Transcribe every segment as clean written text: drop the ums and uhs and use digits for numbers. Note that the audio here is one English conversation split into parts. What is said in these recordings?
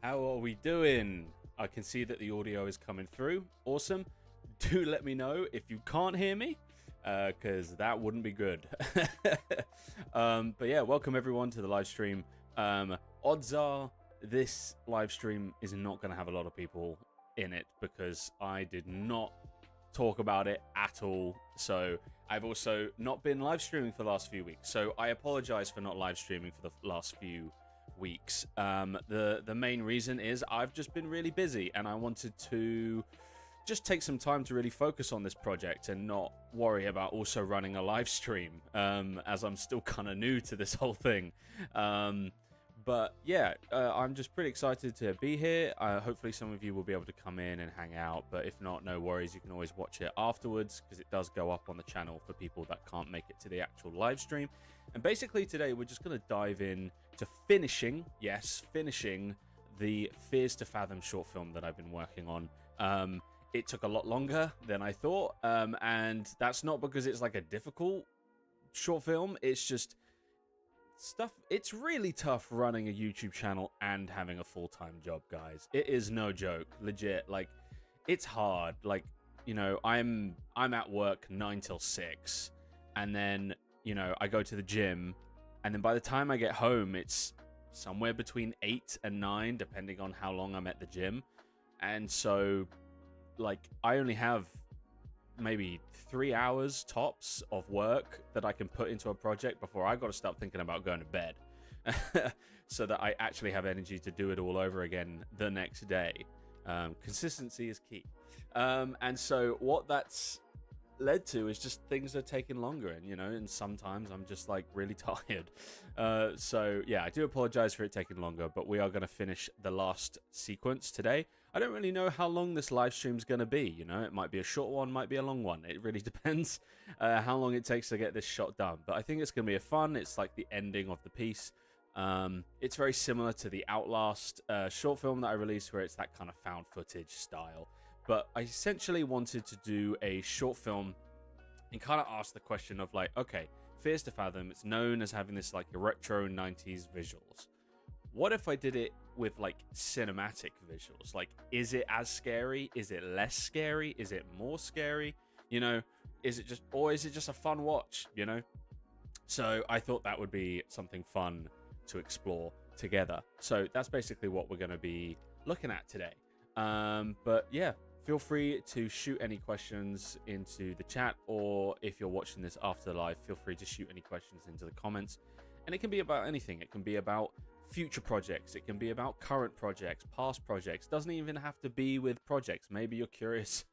How are we doing? I can see that the audio is coming through. Awesome. Do let me know if you can't hear me, because that wouldn't be good. But yeah, welcome everyone to the live stream. Odds are this live stream is not going to have a lot of people in it because I did not talk about it at all. So I've also not been live streaming for the last few weeks. So I apologize for not live streaming for the last few weeks. The main reason is I've just been really busy, and I wanted to just take some time to really focus on this project and not worry about also running a live stream, as I'm still kind of new to this whole thing. But yeah, I'm just pretty excited to be here. Hopefully some of you will be able to come in and hang out, but if not, no worries. You can always watch it afterwards because it does go up on the channel for people that can't make it to the actual live stream. And basically today we're just going to dive in to finishing the Fears to Fathom short film that I've been working on. It took a lot longer than I thought, and that's not because it's like a difficult short film. It's just it's really tough running a YouTube channel and having a full-time job, guys. It is no joke, legit. Like, it's hard. Like, you know, I'm at work 9 till 6, and then, you know, I go to the gym, and then by the time I get home, it's somewhere between 8 and 9, depending on how long I'm at the gym. And so, like, I only have maybe 3 hours tops of work that I can put into a project before I got to start thinking about going to bed so that I actually have energy to do it all over again the next day. Consistency is key. And so what that's led to is just things are taking longer, and you know, and sometimes I'm just like really tired. So yeah, I do apologize for it taking longer, but we are going to finish the last sequence today. I don't really know how long this live stream is going to be. You know, it might be a short one, might be a long one. It really depends how long it takes to get this shot done. But I think it's going to be a fun. It's like the ending of the piece. It's very similar to the Outlast short film that I released, where it's that kind of found footage style. But I essentially wanted to do a short film and kind of ask the question of like, okay, Fears to Fathom, it's known as having this like retro 90s visuals. What if I did it with like cinematic visuals? Like, is it as scary? Is it less scary? Is it more scary? You know, is it just a fun watch, you know? So I thought that would be something fun to explore together. So that's basically what we're going to be looking at today. But yeah, feel free to shoot any questions into the chat, or if you're watching this after the live, feel free to shoot any questions into the comments. And it can be about anything. It can be about future projects. It can be about current projects, past projects. Doesn't even have to be with projects. Maybe you're curious,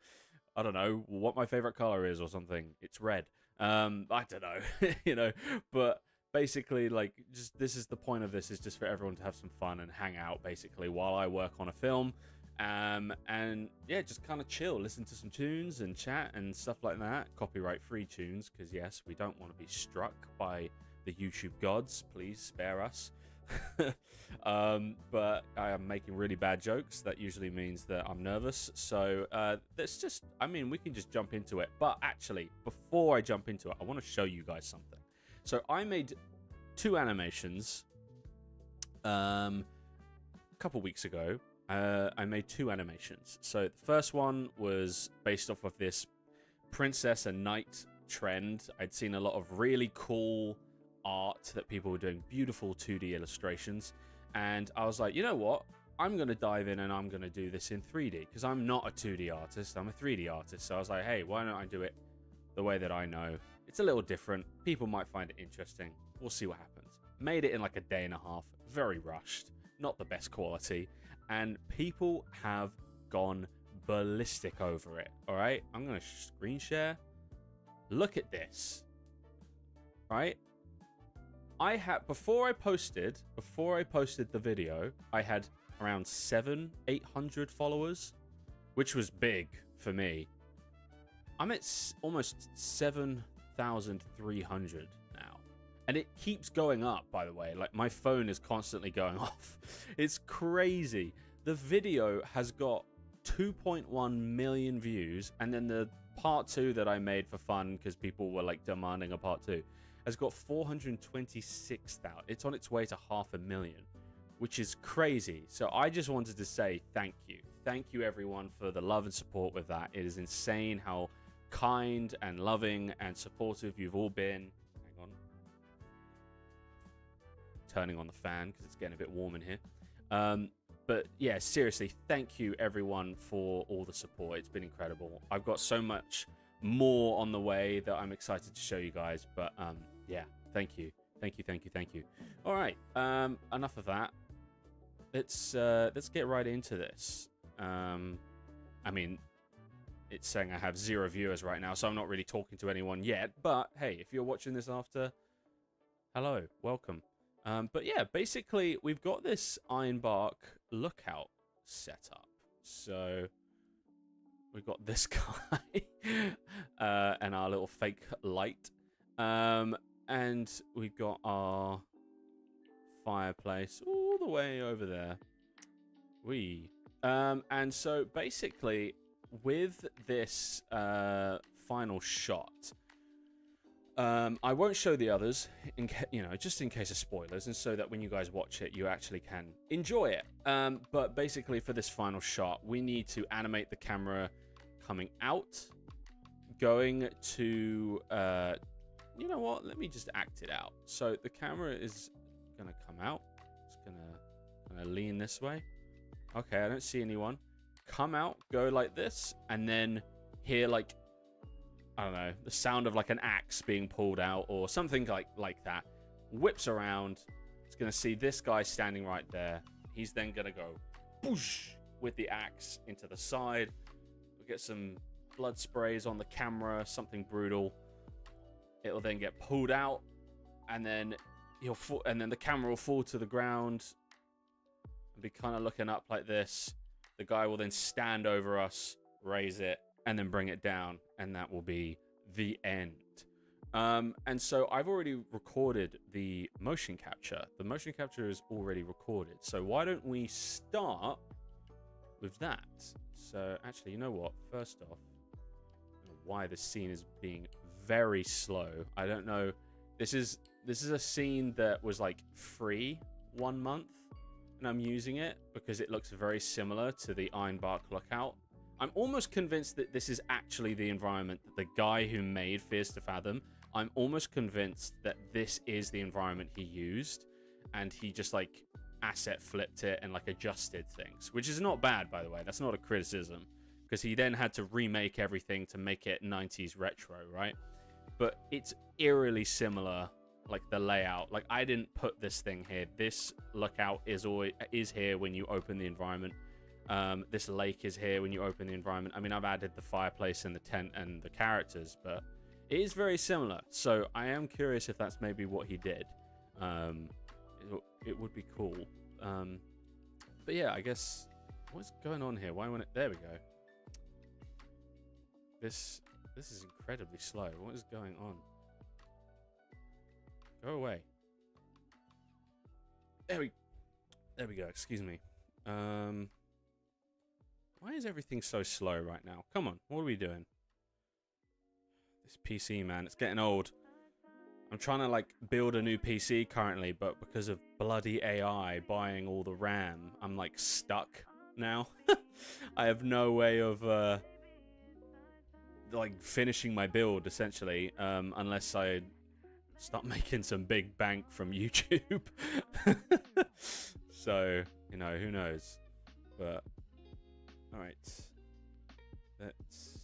I don't know, what my favorite color is or something. It's red. I don't know, you know, but basically, like, just this is the point of this, is just for everyone to have some fun and hang out basically while I work on a film. And yeah, just kind of chill, listen to some tunes and chat and stuff like that. Copyright free tunes, because yes, we don't want to be struck by the YouTube gods. Please spare us. But I am making really bad jokes. That usually means that I'm nervous. So let's just, I mean, we can just jump into it. But actually, before I jump into it, I want to show you guys something. So I made 2 animations a couple weeks ago. I made 2 animations. So the first one was based off of this princess and knight trend. I'd seen a lot of really cool art that people were doing, beautiful 2D illustrations, and I was like, you know what, I'm going to dive in and I'm going to do this in 3D, because I'm not a 2D artist, I'm a 3D artist. So I was like, hey, why don't I do it the way that I know? It's a little different. People might find it interesting. We'll see what happens. Made it in like a day and a half. Very rushed. Not the best quality. And people have gone ballistic over it. All right? I'm going to screen share. Look at this. Right? I had, before I posted the video, I had around 800 followers, which was big for me. I'm at almost 7,300 now. And it keeps going up, by the way. Like, my phone is constantly going off. It's crazy. The video has got 2.1 million views. And then the part 2 that I made for fun, because people were like demanding a part 2, has got 426,000. It's on its way to 500,000, which is crazy. So I just wanted to say thank you. Thank you, everyone, for the love and support with that. It is insane how kind and loving and supportive you've all been. Hang on. Turning on the fan because it's getting a bit warm in here. But yeah, seriously, thank you everyone for all the support. It's been incredible. I've got so much more on the way that I'm excited to show you guys. But yeah, thank you. All right, enough of that. Let's get right into this. I mean, it's saying I have 0 viewers right now, so I'm not really talking to anyone yet. But hey, if you're watching this after, hello, welcome. But yeah, basically, we've got this Ironbark lookout set up. So we've got this guy and our little fake light. And we've got our fireplace all the way over there. And so basically, with this final shot, I won't show the others, just in case of spoilers, and so that when you guys watch it, you actually can enjoy it. But basically, for this final shot, we need to animate the camera coming out, going to, you know what? Let me just act it out. So the camera is gonna come out. It's gonna lean this way. Okay, I don't see anyone. Come out, go like this, and then hear like, I don't know, the sound of like an axe being pulled out or something like that. Whips around. It's going to see this guy standing right there. He's then going to go boosh with the axe into the side. We'll get some blood sprays on the camera, something brutal. It'll then get pulled out, and then the camera will fall to the ground and be kind of looking up like this. The guy will then stand over us, raise it, and then bring it down, and that will be the end. And so I've already recorded the motion capture. The motion capture is already recorded. So why don't we start with that? So actually, you know what? First off, I don't know why this scene is being very slow. I don't know. This is a scene that was like free 1 month, and I'm using it because it looks very similar to the Ironbark lookout. I'm almost convinced that this is actually the environment that the guy who made Fears to Fathom, I'm almost convinced that this is the environment he used, and he just like asset flipped it and like adjusted things, which is not bad, by the way. That's not a criticism, because he then had to remake everything to make it 90s retro, right? But it's eerily similar, like the layout. Like, I didn't put this thing here. This lookout is here when you open the environment. This lake is here when you open the environment. I mean, I've added the fireplace and the tent and the characters, but it is very similar. So I am curious if that's maybe what he did. It would be cool. But yeah, I guess, what's going on here? Why won't it? There we go. This is incredibly slow. What is going on? Go away. There we go. Excuse me. Why is everything so slow right now? Come on, what are we doing? This PC, man, it's getting old. I'm trying to like build a new PC currently, but because of bloody AI buying all the RAM, I'm like stuck now. I have no way of like finishing my build essentially, unless I start making some big bank from YouTube. So, you know, who knows? But all right, let's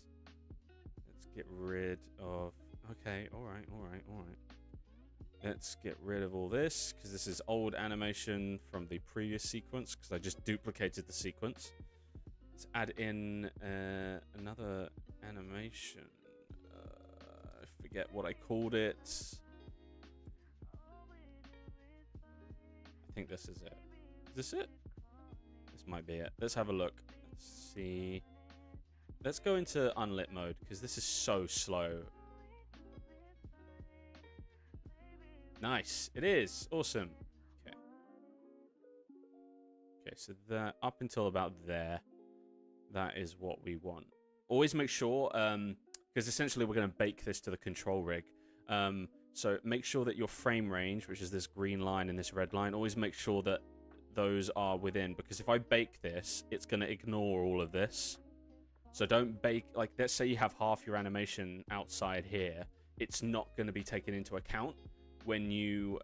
get rid of. Okay, all right. Let's get rid of all this because this is old animation from the previous sequence because I just duplicated the sequence. Let's add in another animation. I forget what I called it. I think this is it. Is this it? This might be it. Let's have a look. Let's see. Let's go into unlit mode because this is so slow. Nice. It is. Awesome. Okay. Okay, so that up until about there, that is what we want. Always make sure, because essentially we're going to bake this to the control rig. So make sure that your frame range, which is this green line and this red line, always make sure that those are within, because if I bake this, it's going to ignore all of this. So don't bake, like, let's say you have half your animation outside here, it's not going to be taken into account when you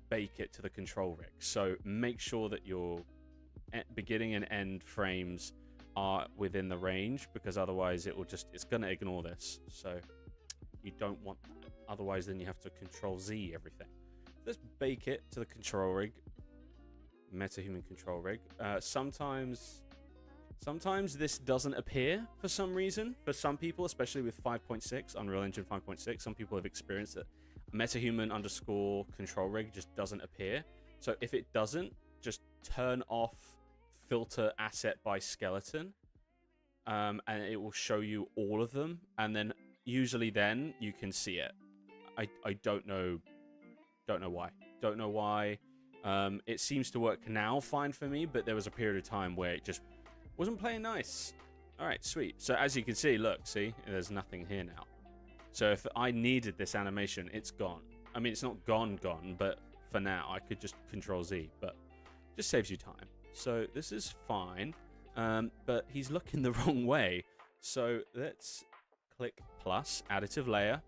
bake it to the control rig. So make sure that your beginning and end frames are within the range, because otherwise it's going to ignore this. So you don't want that. Otherwise, then you have to Control Z everything. Let's bake it to the control rig. MetaHuman control rig. Sometimes this doesn't appear for some reason. For some people, especially with 5.6, Unreal Engine 5.6, some people have experienced that MetaHuman _ control rig just doesn't appear. So if it doesn't, just turn off filter asset by skeleton, and it will show you all of them, and then usually then you can see it. I don't know why. It seems to work now fine for me, but there was a period of time where it just wasn't playing nice. All right, sweet. So as you can see, look, see, there's nothing here now. So if I needed this animation, it's gone. I mean, it's not gone, but for now, I could just Control Z, but it just saves you time. So this is fine, but he's looking the wrong way. So let's click plus, additive layer.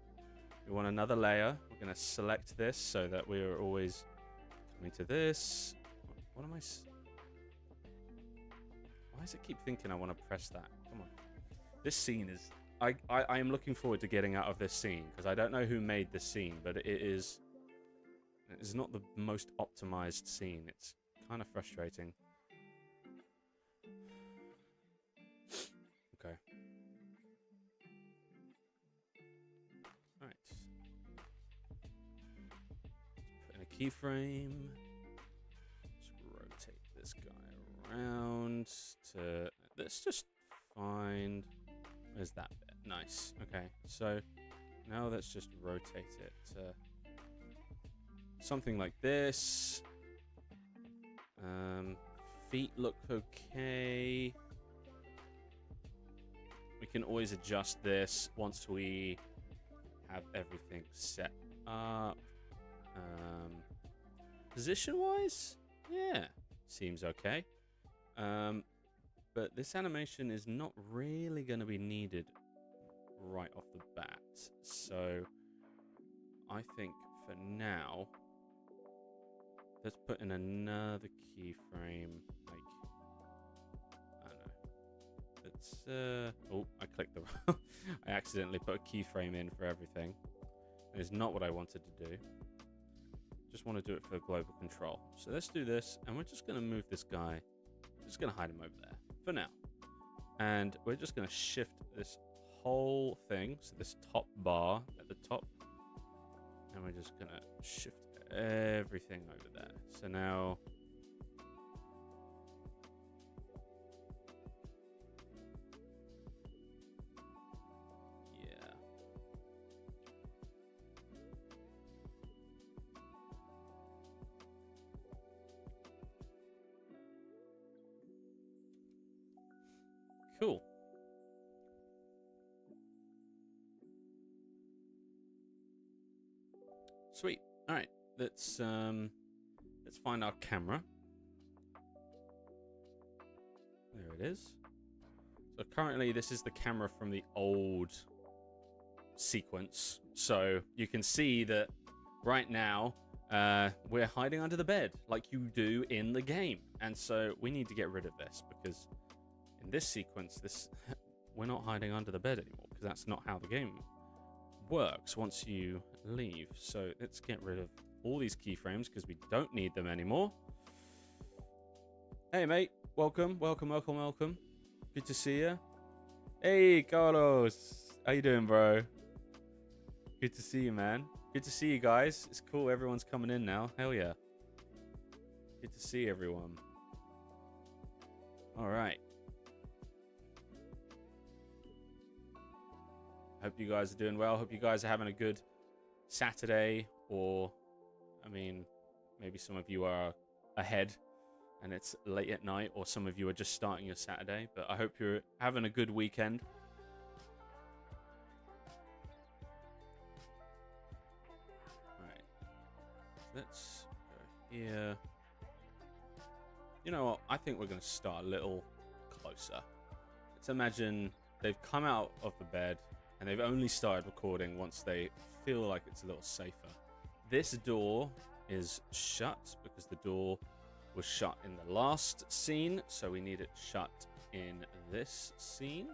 We want another layer. We're going to select this so that we are always coming to this. What am I... Why does it keep thinking I want to press that? Come on. This scene is... I am looking forward to getting out of this scene, because I don't know who made this scene, but it is not the most optimized scene. It's kind of frustrating. Okay. Alright. Put in a keyframe. Let's rotate this guy around to... Let's just find... Where's that bit? Nice. Okay, so now let's just rotate it to something like this. Feet look okay. We can always adjust this once we have everything set up. Position-wise, yeah, seems okay. But this animation is not really going to be needed right off the bat. So I think for now, let's put in another keyframe. Like, I don't know. Let's, oh, I clicked the... I accidentally put a keyframe in for everything. It's not what I wanted to do. Just want to do it for global control. So let's do this, and we're just going to move this guy. Just going to hide him over there for now. And we're just going to shift this whole thing, so this top bar at the top, and we're just going to shift everything over there. So now yeah, cool. Sweet. All right, let's find our camera. There it is. So currently this is the camera from the old sequence. So you can see that right now we're hiding under the bed like you do in the game. And so we need to get rid of this, because in this sequence, we're not hiding under the bed anymore, because that's not how the game works once you leave. So let's get rid of all these keyframes, because we don't need them anymore. Hey mate, welcome. Good to see you. Hey Carlos, how you doing, bro? Good to see you, man. Good to see you guys. It's cool, everyone's coming in now. Hell yeah. Good to see everyone. All right. Hope you guys are doing well. Hope you guys are having a good Saturday, or, I mean, maybe some of you are ahead and it's late at night, or some of you are just starting your Saturday, but I hope you're having a good weekend. All right. Let's go here. You know what? I think we're going to start a little closer. Let's imagine they've come out of the bed, and they've only started recording once they feel like it's a little safer. This door is shut because the door was shot in the last scene, so we need it shot in this scene.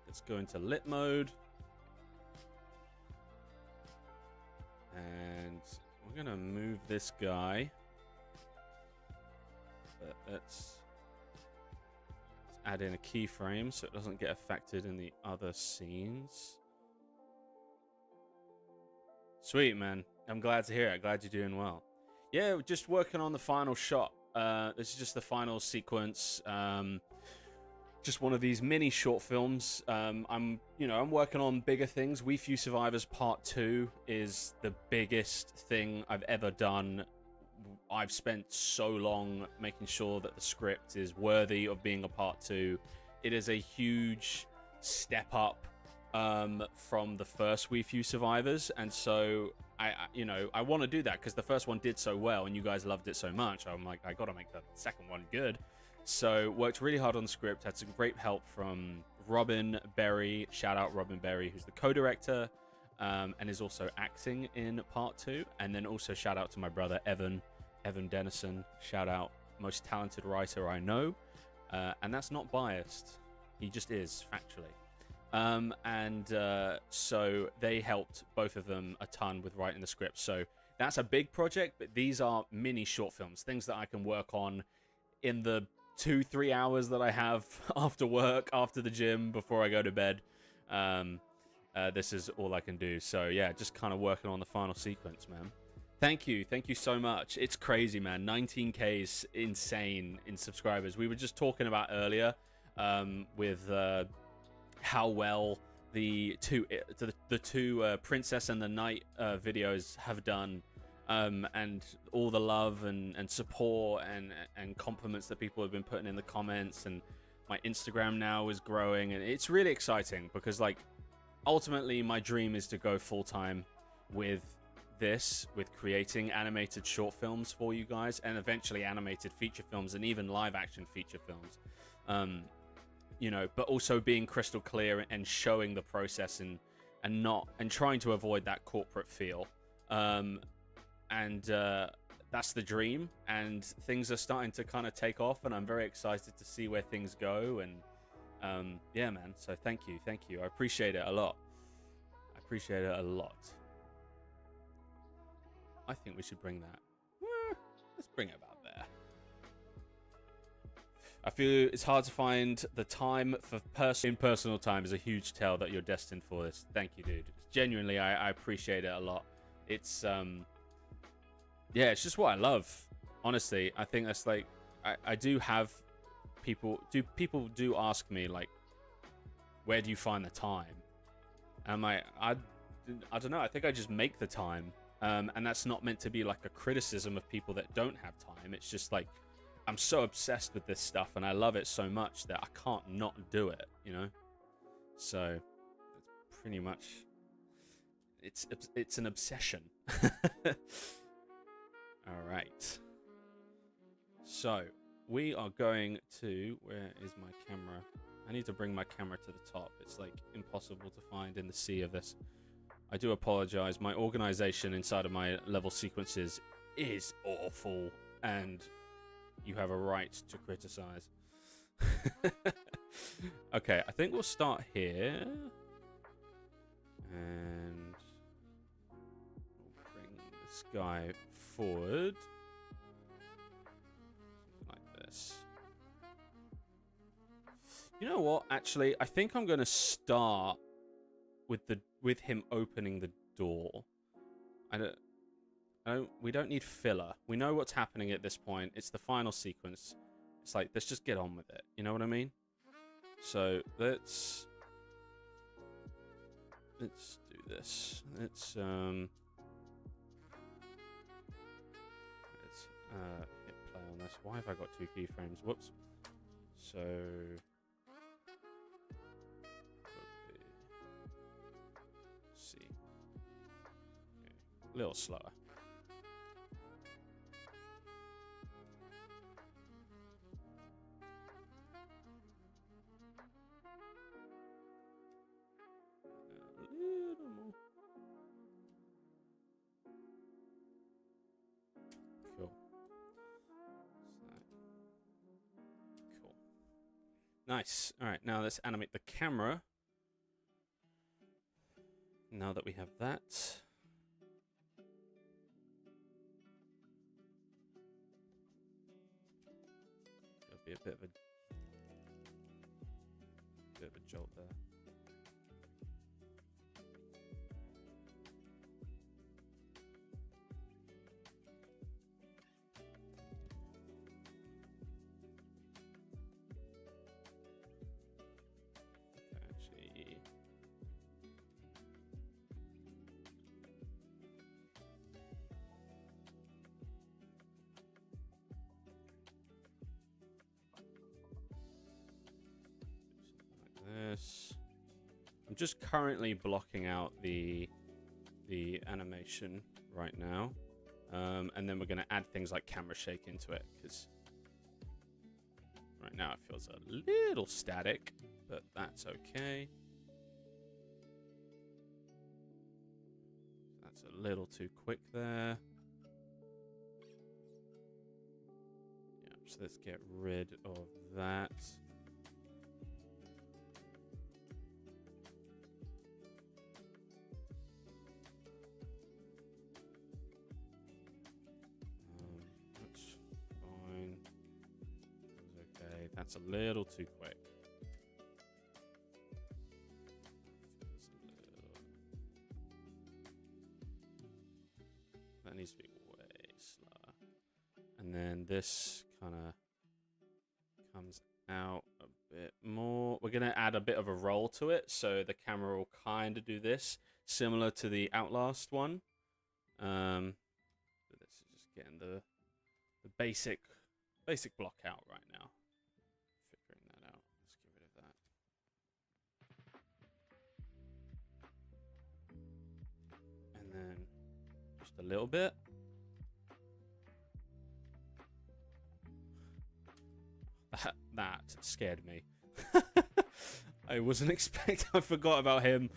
Let's go into lit mode. And we're going to move this guy. But let's add in a keyframe so it doesn't get affected in the other scenes. Sweet, man. I'm glad to hear it. Glad you're doing well. Yeah, just working on the final shot. This is just the final sequence. Just one of these mini short films. I'm working on bigger things. We Few Survivors Part 2 is the biggest thing I've ever done. I've spent so long making sure that the script is worthy of being a Part 2. It is a huge step up from the first We Few Survivors, and so I want to do that because the first one did so well and you guys loved it so much. I'm like, I gotta make the second one good. So worked really hard on the script, had some great help from Robin Berry. Shout out Robin Berry, who's the co-director and is also acting in Part 2. And then also shout out to my brother Evan Dennison. Shout out, most talented writer I know. And that's not biased. He just is, factually. So they helped, both of them, a ton with writing the script. So that's a big project, but these are mini short films, things that I can work on in the 2-3 hours that I have after work, after the gym, before I go to bed. This is all I can do. So yeah, just kind of working on the final sequence, man. Thank you so much. It's crazy, man. 19K is insane in subscribers. We were just talking about earlier with how well the two Princess and the Knight videos have done. And all the love and support and compliments that people have been putting in the comments, and my Instagram now is growing, and it's really exciting because, like, ultimately my dream is to go full-time with creating animated short films for you guys, and eventually animated feature films and even live action feature films, but also being crystal clear and showing the process and trying to avoid that corporate feel. That's the dream, and things are starting to kind of take off, and I'm very excited to see where things go. And yeah, man, so thank you. I appreciate it a lot. I think we should bring that, let's bring it about there. I feel it's hard to find the time for personal time is a huge tell that you're destined for this. Thank you, dude. Genuinely, I appreciate it a lot. It's yeah, it's just what I love. Honestly, I think that's like, I do have people do ask me, like, where do you find the time? And I'm like, I don't know. I think I just make the time. And that's not meant to be like a criticism of people that don't have time. It's just like, I'm so obsessed with this stuff and I love it so much that I can't not do it, you know? So it's pretty much, it's an obsession. All right. So we are going to, where is my camera? I need to bring my camera to the top. It's like impossible to find in the sea of this. I do apologize. My organization inside of my level sequences is awful, and you have a right to criticize. Okay, I think we'll start here. And we'll bring this guy forward. Something like this. You know what? Actually, I think I'm going to start with him opening the door. We don't need filler. We know what's happening at this point. It's the final sequence. It's like, let's just get on with it. You know what I mean? So let's do this. Let's hit play on this. Why have I got 2 keyframes? Whoops. So see. Okay. A little slower. Nice. All right, now let's animate the camera. Now that we have that. There'll be a bit of a jolt there. This. I'm just currently blocking out the animation right now, and then we're going to add things like camera shake into it, because right now it feels a little static, but that's okay. That's a little too quick there. Yeah, so let's get rid of that. That's a little too quick. That needs to be way slower. And then this kind of comes out a bit more. We're going to add a bit of a roll to it, so the camera will kind of do this, similar to the Outlast one. But this is just getting the basic block out right now. A little bit. That scared me. I wasn't expecting. I forgot about him.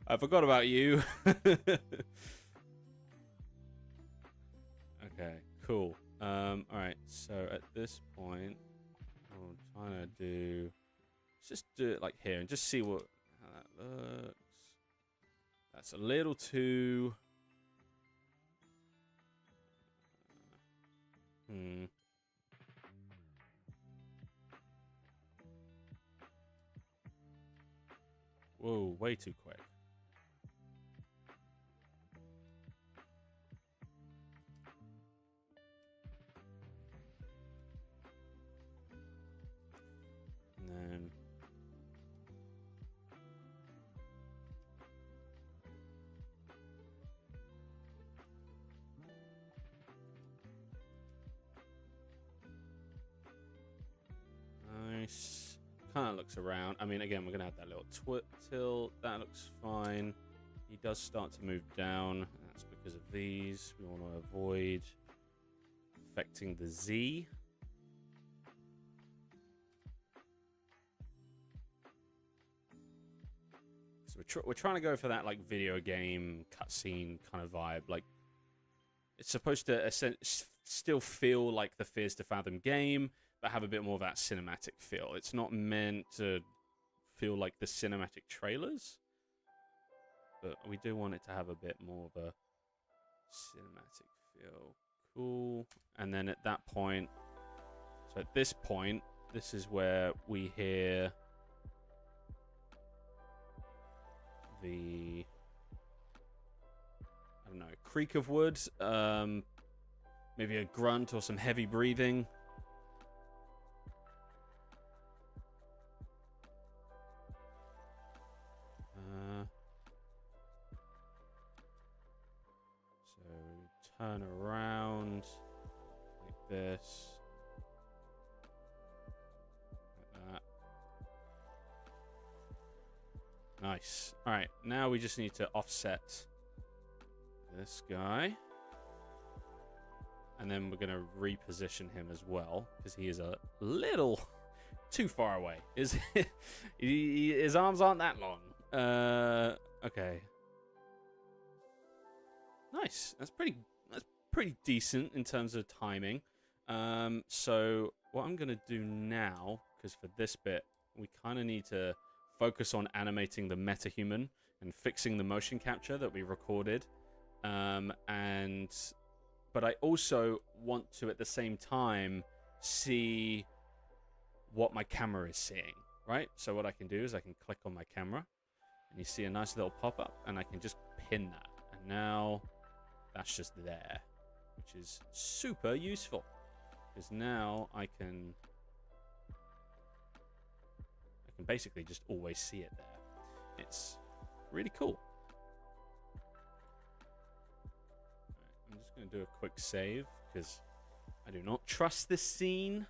I forgot about you. Okay, cool. All right. So at this point, I'm trying to do. Let's just do it like here and just see how that looks. That's a little too. Whoa, way too quick. And then nice. Kind of looks around. I mean, again, we're going to have that little tilt. That looks fine. He does start to move down. That's because of these. We want to avoid affecting the Z. So we're trying to go for that like video game cutscene kind of vibe. Like, it's supposed to still feel like the Fears to Fathom game, but have a bit more of that cinematic feel. It's not meant to feel like the cinematic trailers, but we do want it to have a bit more of a cinematic feel. Cool. And then at that point, so at this point, this is where we hear the, I don't know, creak of wood, maybe a grunt or some heavy breathing. Turn around like this. Like that. Nice. All right, now we just need to offset this guy. And then we're going to reposition him as well, because he is a little too far away. His arms aren't that long. Okay. Nice. That's pretty decent in terms of timing. So what I'm going to do now, because for this bit, we kind of need to focus on animating the metahuman and fixing the motion capture that we recorded. But I also want to, at the same time, see what my camera is seeing, right? So what I can do is I can click on my camera, and you see a nice little pop-up, and I can just pin that. And now that's just there, which is super useful, because now I can basically just always see it there. It's really cool. I'm just going to do a quick save, because I do not trust this scene.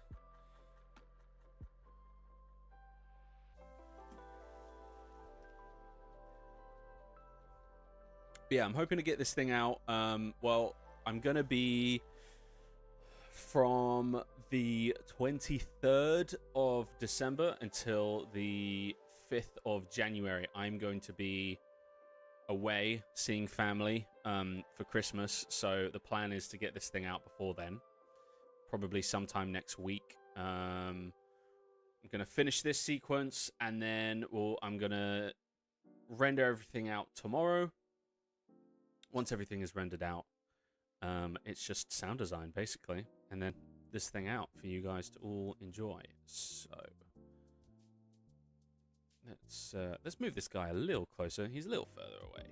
But yeah, I'm hoping to get this thing out. Well, I'm going to be from the 23rd of December until the 5th of January. I'm going to be away seeing family for Christmas. So the plan is to get this thing out before then, probably sometime next week. I'm going to finish this sequence, and then I'm going to render everything out tomorrow. Once everything is rendered out, it's just sound design, basically. And then this thing out for you guys to all enjoy. So let's move this guy a little closer. He's a little further away.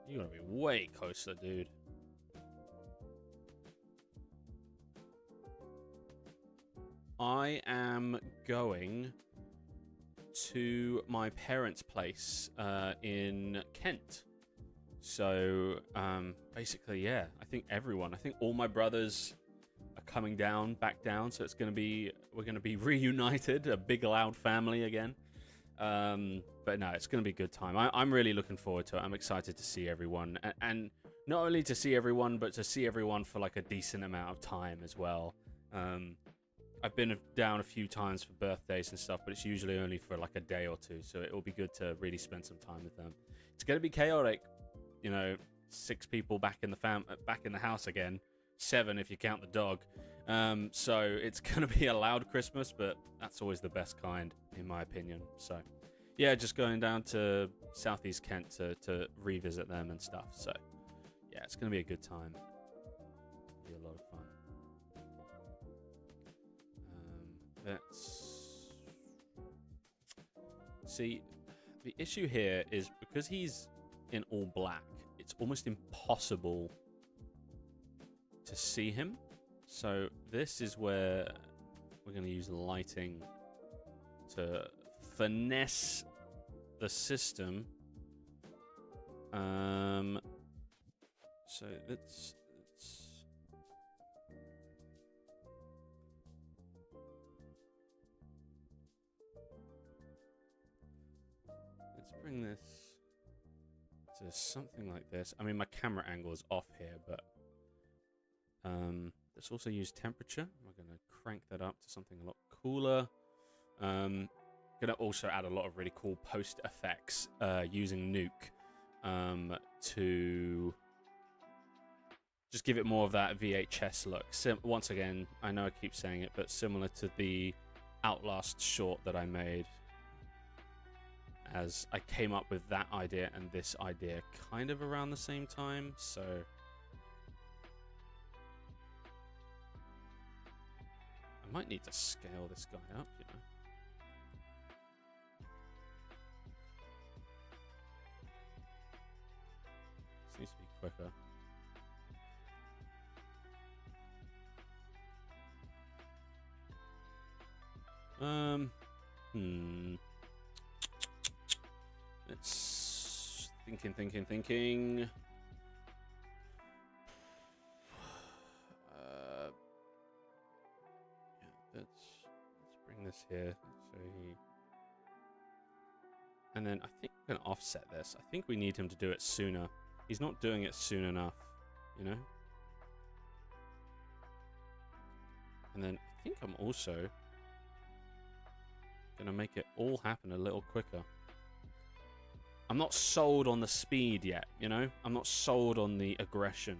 So you gotta be way closer, dude. I am going to my parents' place in Kent. So basically, yeah, I think all my brothers are coming back down. So we're gonna be reunited, a big loud family again. But no, it's gonna be a good time. I'm really looking forward to it. I'm excited to see everyone, and not only to see everyone, but to see everyone for like a decent amount of time as well. I've been down a few times for birthdays and stuff, but it's usually only for like a day or two, so it will be good to really spend some time with them. It's going to be chaotic, 6 people back in the house again, 7 if you count the dog. So it's going to be a loud Christmas, but that's always the best kind, in my opinion. So yeah, just going down to Southeast Kent to revisit them and stuff. So yeah, it's going to be a good time. It'll be a lot of fun. Let's see. The issue here is because he's in all black, it's almost impossible to see him. So this is where we're going to use lighting to finesse the system. So let's bring this to something like this. I mean, my camera angle is off here, but let's also use temperature. We're going to crank that up to something a lot cooler. Going to also add a lot of really cool post effects using Nuke to just give it more of that VHS look. Once again, I know I keep saying it, but similar to the Outlast short that I made, as I came up with that idea and this idea kind of around the same time. So I might need to scale this guy up, This needs to be quicker. Let's thinking. Yeah, let's bring this here. So and then I think we're gonna offset this. I think we need him to do it sooner. He's not doing it soon enough, And then I think I'm also gonna make it all happen a little quicker. I'm not sold on the speed yet, you know? I'm not sold on the aggression.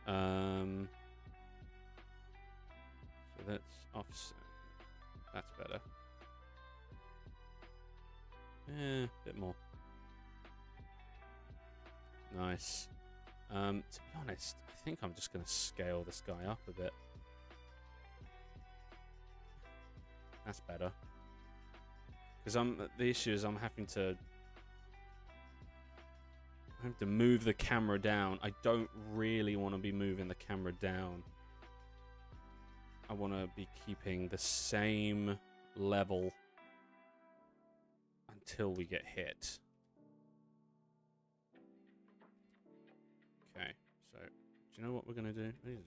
So that's offset. That's better. Yeah, a bit more. Nice. To be honest, I think I'm just going to scale this guy up a bit. That's better. Because the issue is I have to move the camera down. I don't really want to be moving the camera down. I want to be keeping the same level until we get hit. Okay, so do you know what we're gonna do? We're gonna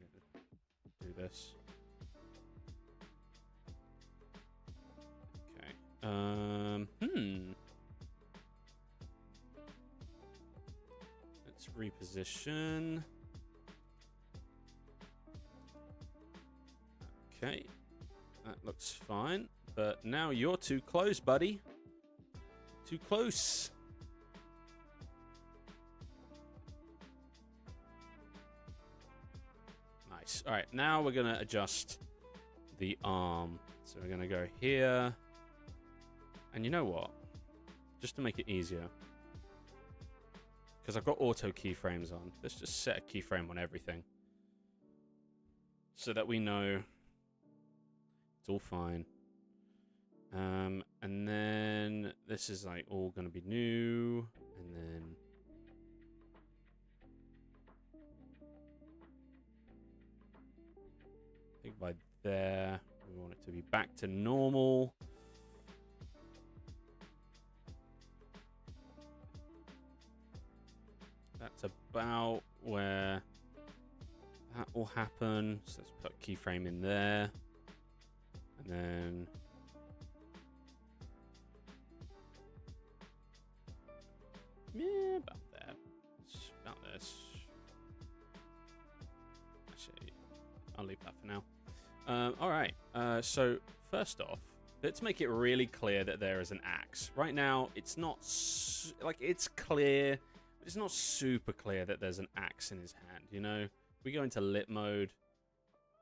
do this. Okay. Let's reposition. Okay, that looks fine. But now you're too close, buddy. Too close. Nice. All right, now we're going to adjust the arm. So we're going to go here. And you know what? Just to make it easier, because I've got auto keyframes on, let's just set a keyframe on everything so that we know it's all fine. And then this is like all going to be new. And then I think by there, we want it to be back to normal. That's about where that will happen. So let's put a keyframe in there. And then yeah, about there. It's about this. Actually, I'll leave that for now. All right. So first off, let's make it really clear that there is an axe. Right now, it's not like it's clear, but it's not super clear that there's an axe in his hand. You know, we go into lit mode.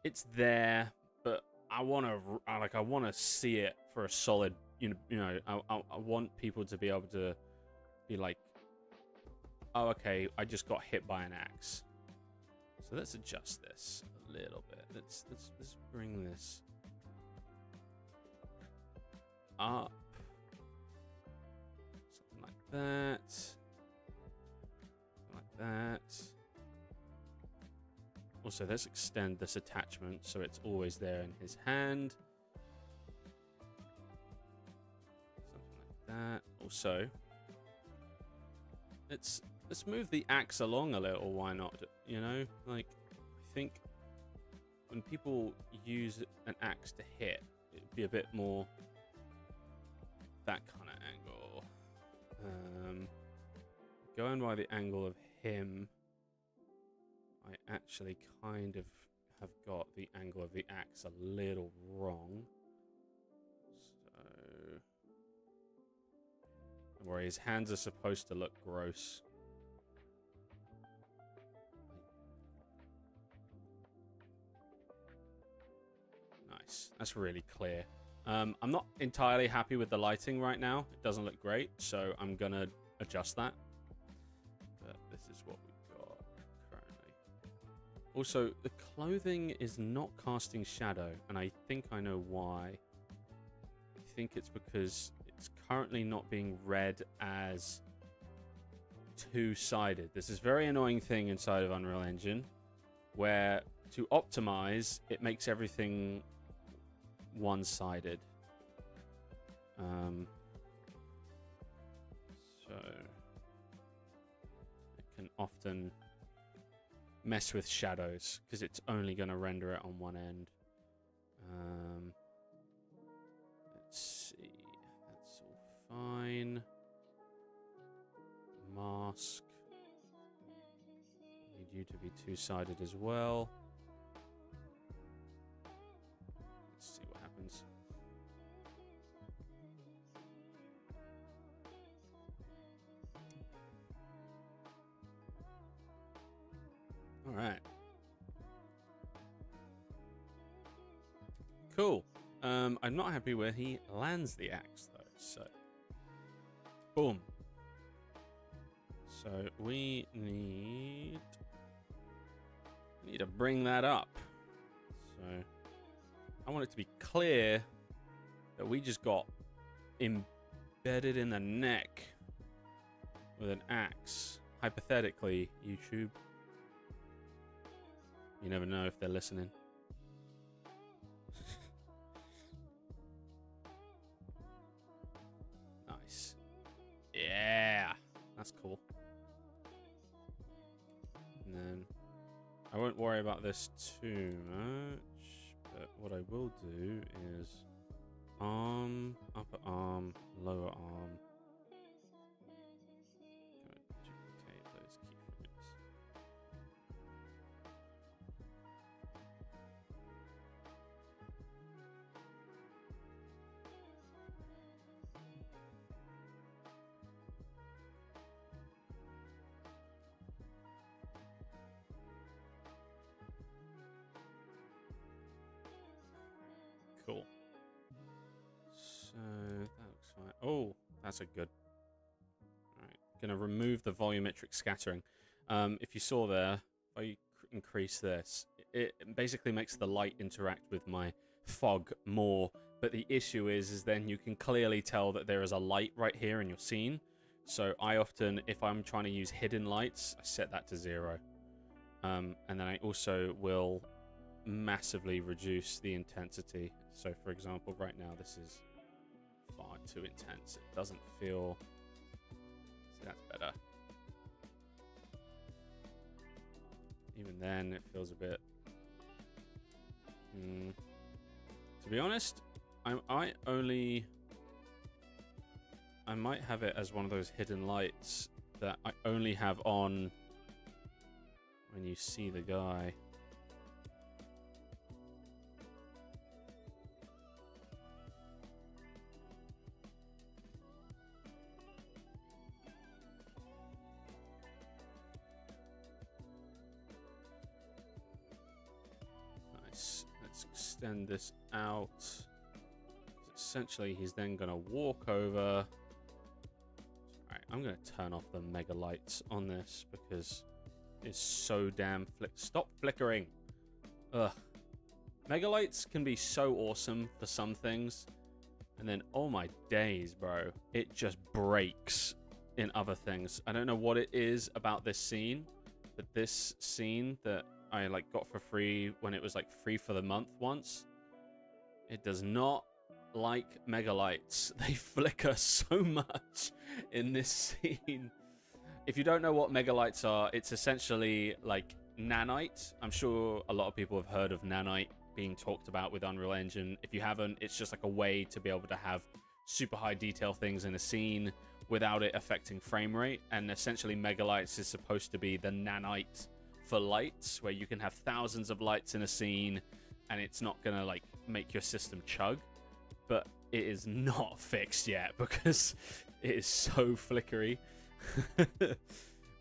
It's there, but I want to see it for a solid. I want people to be able to be like, oh, okay, I just got hit by an axe. So let's adjust this a little bit. Let's bring this up. Something like that. Something like that. Also, let's extend this attachment so it's always there in his hand. Something like that. Also, let's move the axe along a little. Why not? You know, like, I think when people use an axe to hit, it'd be a bit more that kind of angle. Going by the angle of him, I actually kind of have got the angle of the axe a little wrong. So, where his hands are supposed to look gross. Nice. That's really clear. I'm not entirely happy with the lighting right now. It doesn't look great, so I'm going to adjust that. But this is what we've got currently. Also, the clothing is not casting shadow, and I think I know why. I think it's because it's currently not being read as two-sided. There's this very annoying thing inside of Unreal Engine where to optimize, it makes everything one-sided. So it can often mess with shadows because it's only going to render it on one end. Let's see. That's all fine. Mask. Need you to be two-sided as well. Let's see what happens. All right. Cool. I'm not happy where he lands the axe though. So, boom. So we need to bring that up. So I want it to be clear that we just got embedded in the neck with an axe. Hypothetically, YouTube. You never know if they're listening. Nice. Yeah. That's cool. And then I won't worry about this too much, but what I will do is arm, upper arm, lower arm. Duplicate those keyframes. Cool. So that looks fine. Oh, that's a good. All right, gonna remove the volumetric scattering. If you saw there, if I increase this, it basically makes the light interact with my fog more. But the issue is then you can clearly tell that there is a light right here in your scene. So I often, if I'm trying to use hidden lights, I set that to 0. And then I also will massively reduce the intensity. So for example, right now this is far too intense. It doesn't feel... See, that's better. Even then, it feels a bit... To be honest, I might have it as one of those hidden lights that I only have on when you see the guy. Nice. Let's extend this out. Essentially, he's then going to walk over. Alright, I'm going to turn off the mega lights on this because it's so damn stop flickering. Ugh. Mega lights can be so awesome for some things, and then, oh my days, bro, it just breaks in other things. I don't know what it is about this scene, but this scene that I got for free when it was free for the month once, it does not like mega lights. They flicker so much in this scene. If you don't know what mega lights are, it's essentially like nanite. I'm sure a lot of people have heard of nanite being talked about with Unreal Engine. If you haven't, it's just like a way to be able to have super high detail things in a scene without it affecting frame rate. And essentially mega lights is supposed to be the nanite for lights, where you can have thousands of lights in a scene and it's not gonna make your system chug. But it is not fixed yet because it is so flickery.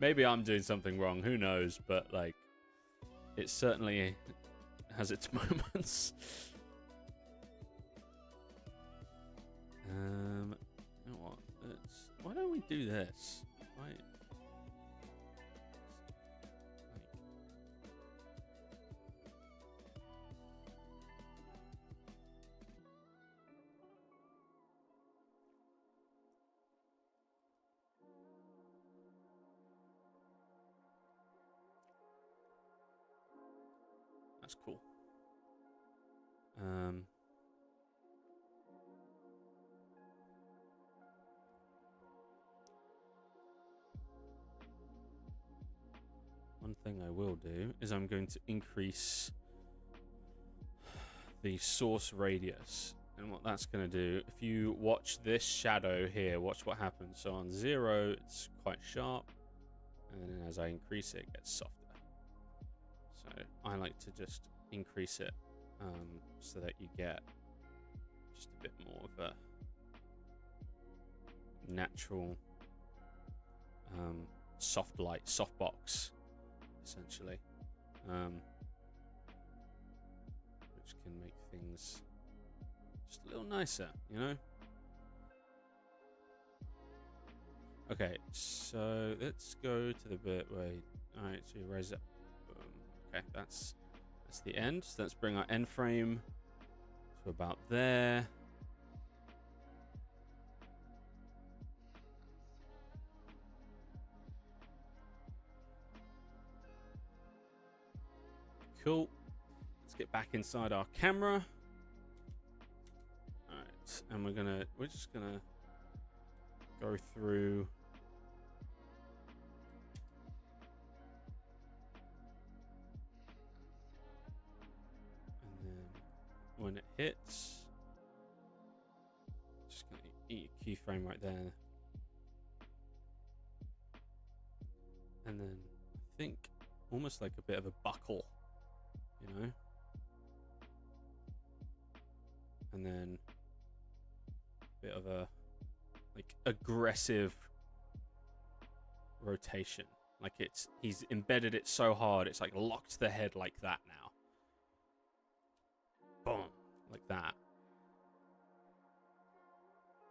Maybe I'm doing something wrong, who knows, but it certainly has its moments. You know what? Why don't we do this? Right. That's cool. One thing I will do is I'm going to increase the source radius. And what that's going to do, if you watch this shadow here, watch what happens. So on 0, it's quite sharp. And then as I increase it, it gets softer. So I like to just increase it so that you get just a bit more of a natural soft light, softbox, essentially. which can make things just a little nicer, you know? Okay, so let's go to the bit where, all right, so you raise it. Boom. Okay, that's the end. So let's bring our end frame to about there. Cool. Let's get back inside our camera. All right, and we're just gonna go through. And then when it hits, just gonna eat a keyframe right there. And then I think almost like a bit of a buckle, you know? And then a bit of a like aggressive rotation. Like he's embedded it so hard, it's like locked the head like that now. Boom, like that.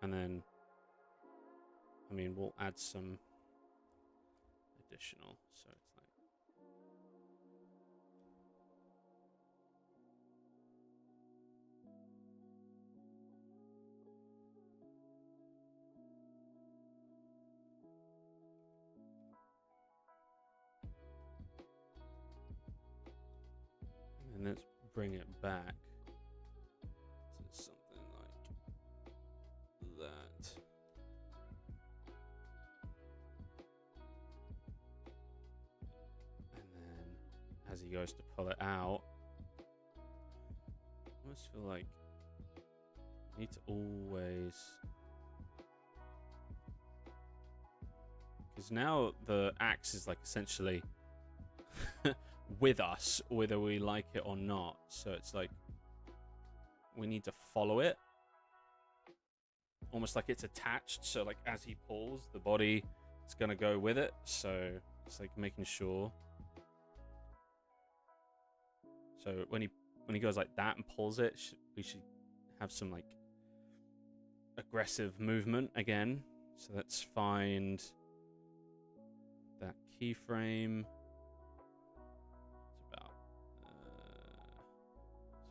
And then, I mean, we'll add some additional, so it's like, and let's bring it back to something like that. And then as he goes to pull it out, I almost feel like I need to always, because now the axe is like essentially with us, whether we like it or not. So it's like we need to follow it, almost like it's attached. So like as he pulls, the body is gonna go with it. So it's like making sure. So when he goes like that and pulls it, we should have some like aggressive movement again. So let's find that keyframe.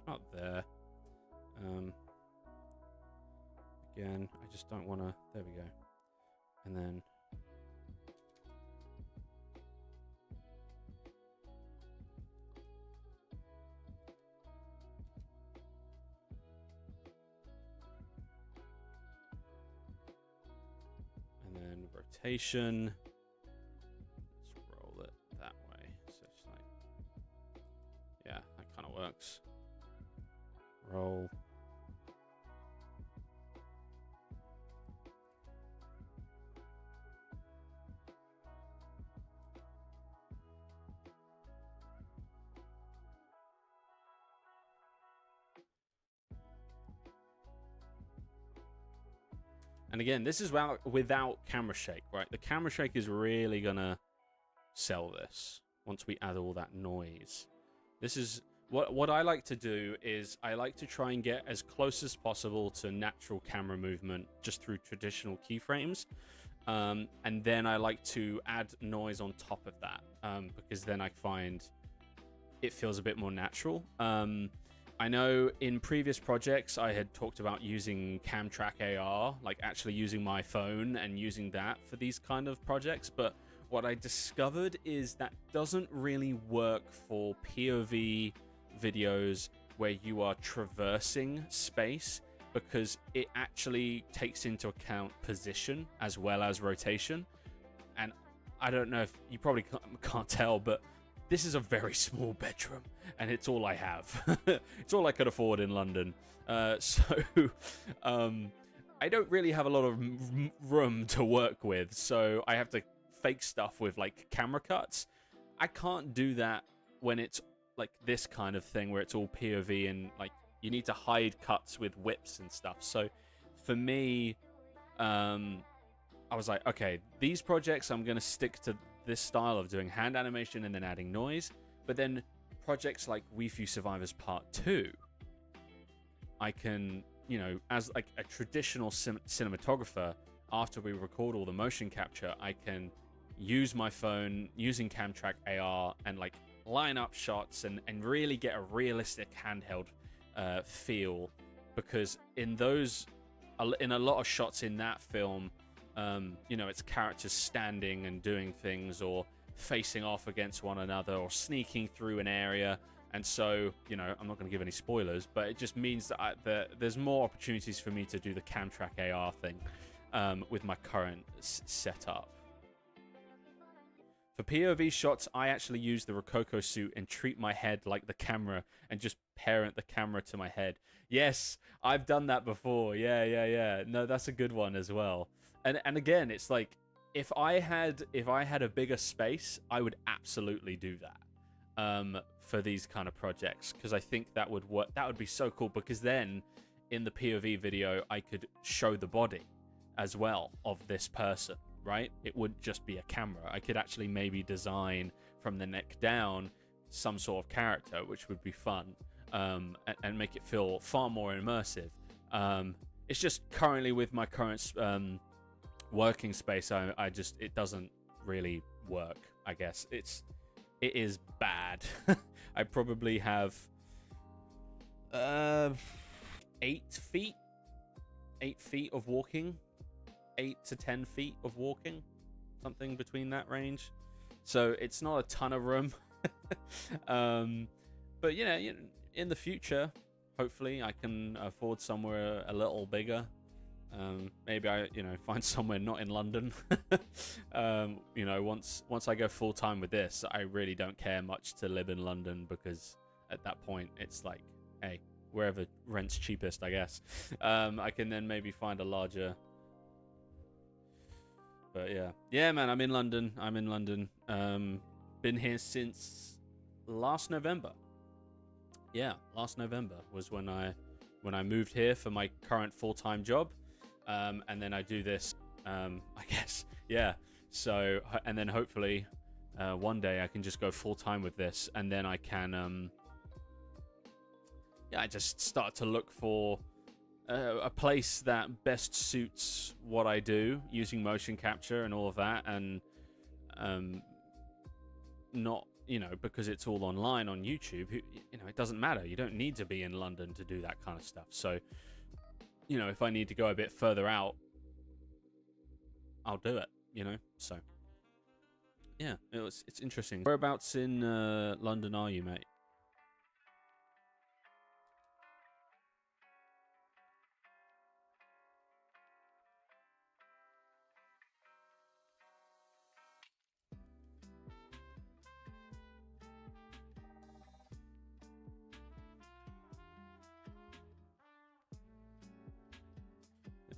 About there. Again, I just don't want to. There we go. And then rotation. Let's roll it that way. So it's like, yeah, that kind of works. Roll. And again, this is without camera shake, right? The camera shake is really gonna sell this once we add all that noise. This is what I like to do is I like to try and get as close as possible to natural camera movement just through traditional keyframes. And then I like to add noise on top of that because then I find it feels a bit more natural. I know in previous projects I had talked about using CamTrack AR, like actually using my phone and using that for these kind of projects, but what I discovered is that doesn't really work for POV videos where you are traversing space, because it actually takes into account position as well as rotation. And I don't know if you probably can't tell, but this is a very small bedroom and it's all I have. It's all I could afford in London. So I don't really have a lot of room to work with. So I have to fake stuff with like camera cuts. I can't do that when it's like this kind of thing where it's all POV and like you need to hide cuts with whips and stuff. So for me, I was like, okay, these projects I'm going to stick to this style of doing hand animation and then adding noise. But then projects like We Few Survivors Part 2, I can, you know, as like a traditional cinematographer, after we record all the motion capture, I can use my phone using Camtrack AR and like line up shots and really get a realistic handheld feel, because in a lot of shots in that film, you know, it's characters standing and doing things or facing off against one another or sneaking through an area. And so, you know, I'm not going to give any spoilers, but it just means that there's more opportunities for me to do the Camtrack AR thing with my current setup. For POV shots, I actually use the Rococo suit and treat my head like the camera and just parent the camera to my head. Yes, I've done that before. Yeah. No, that's a good one as well. And again, it's like, if I had a bigger space, I would absolutely do that for these kind of projects, because I think that would work. That would be so cool, because then in the POV video, I could show the body as well of this person. Right? It wouldn't just be a camera. I could actually maybe design from the neck down some sort of character, which would be fun, and make it feel far more immersive. It's just currently with my current working space, it doesn't really work. I guess it is bad. I probably have 8 feet of walking. 8 to 10 feet of walking, something between that range. So it's not a ton of room. But you know, in the future, hopefully I can afford somewhere a little bigger. Maybe I, you know, find somewhere not in London. You know, once I go full time with this, I really don't care much to live in London, because at that point it's like, hey, wherever rent's cheapest, I guess. I can then maybe find a larger. But yeah, man, I'm in London. Been here since last November. Yeah, last November was when I moved here for my current full-time job, and then I do this. I guess, yeah. So, and then hopefully, one day I can just go full-time with this, and then I can, I just start to look for a place that best suits what I do, using motion capture and all of that, and not, you know, because it's all online on YouTube, you know, it doesn't matter. You don't need to be in London to do that kind of stuff. So, you know, if I need to go a bit further out, I'll do it, you know. So yeah, it's interesting. Whereabouts in London are you, mate?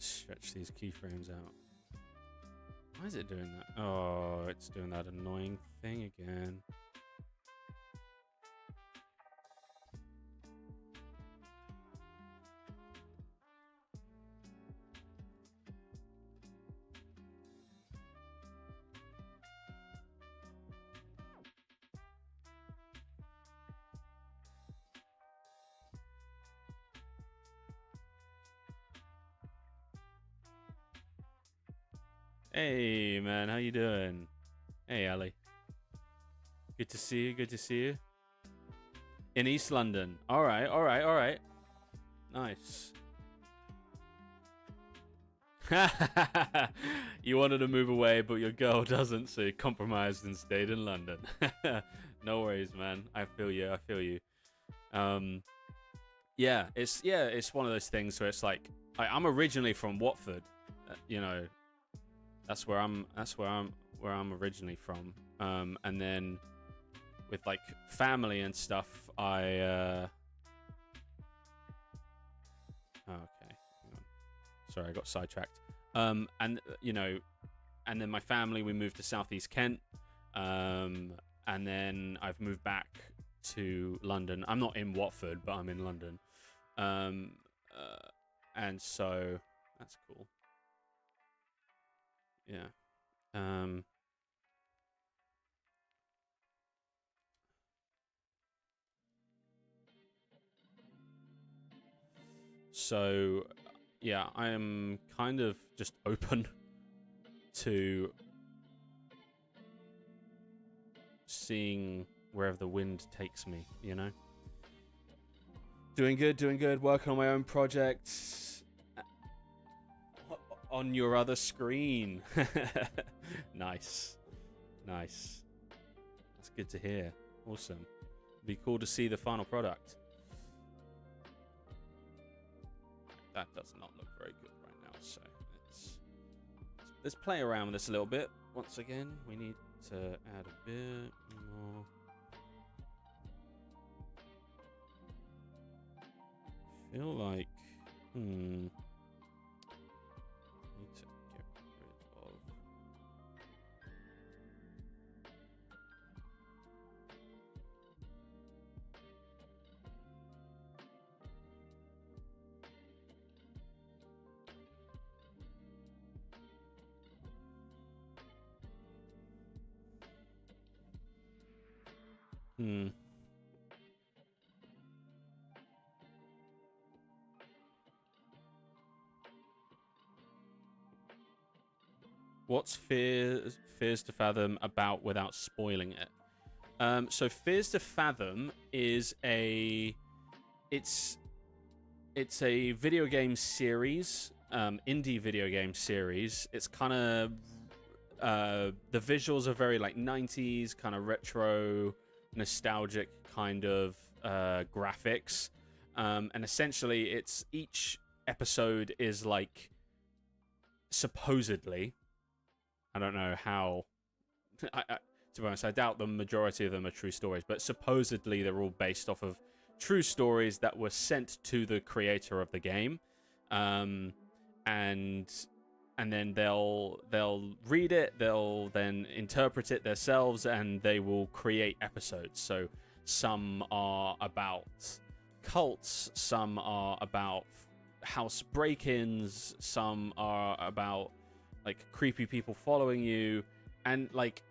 Stretch these keyframes out. Why is it doing that? Oh, it's doing that annoying thing again. Hey, man, how you doing? Hey, Ali. Good to see you. Good to see you. In East London. All right. Nice. You wanted to move away, but your girl doesn't, so you compromised and stayed in London. No worries, man. I feel you. Yeah, it's one of those things where it's like, I'm originally from Watford, you know. That's where I'm originally from. And then with like family and stuff, okay. Hang on. Sorry, I got sidetracked. And you know, and then my family, we moved to Southeast Kent. And then I've moved back to London. I'm not in Watford, but I'm in London. And so that's cool. Yeah. So yeah, I am kind of just open to seeing wherever the wind takes me, you know? Doing good, working on my own projects on your other screen. Nice. Nice. That's good to hear. Awesome. It'd be cool to see the final product. That does not look very good right now, so let's play around with this a little bit. Once again, we need to add a bit more. I feel like, need to get rid of. What's Fears to Fathom about without spoiling it? So Fears to Fathom is it's a video game series, indie video game series. It's kind of the visuals are very like 90s kind of retro, nostalgic kind of graphics, and essentially it's each episode is like supposedly. I don't know how. To be honest, I doubt the majority of them are true stories, but supposedly they're all based off of true stories that were sent to the creator of the game, and then they'll read it, they'll then interpret it themselves, and they will create episodes. So some are about cults, some are about house break-ins, some are about like creepy people following you, and like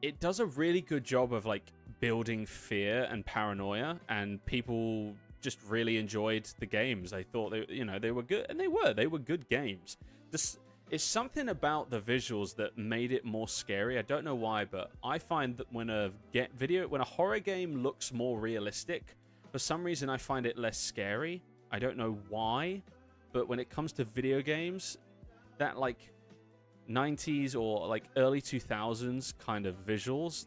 it does a really good job of like building fear and paranoia, and people just really enjoyed the games. They thought they were good, and they were good games. This is something about the visuals that made it more scary. I don't know why, but I find that when a horror game looks more realistic, for some reason I find it less scary. I don't know why, but when it comes to video games, that like 90s or like early 2000s kind of visuals,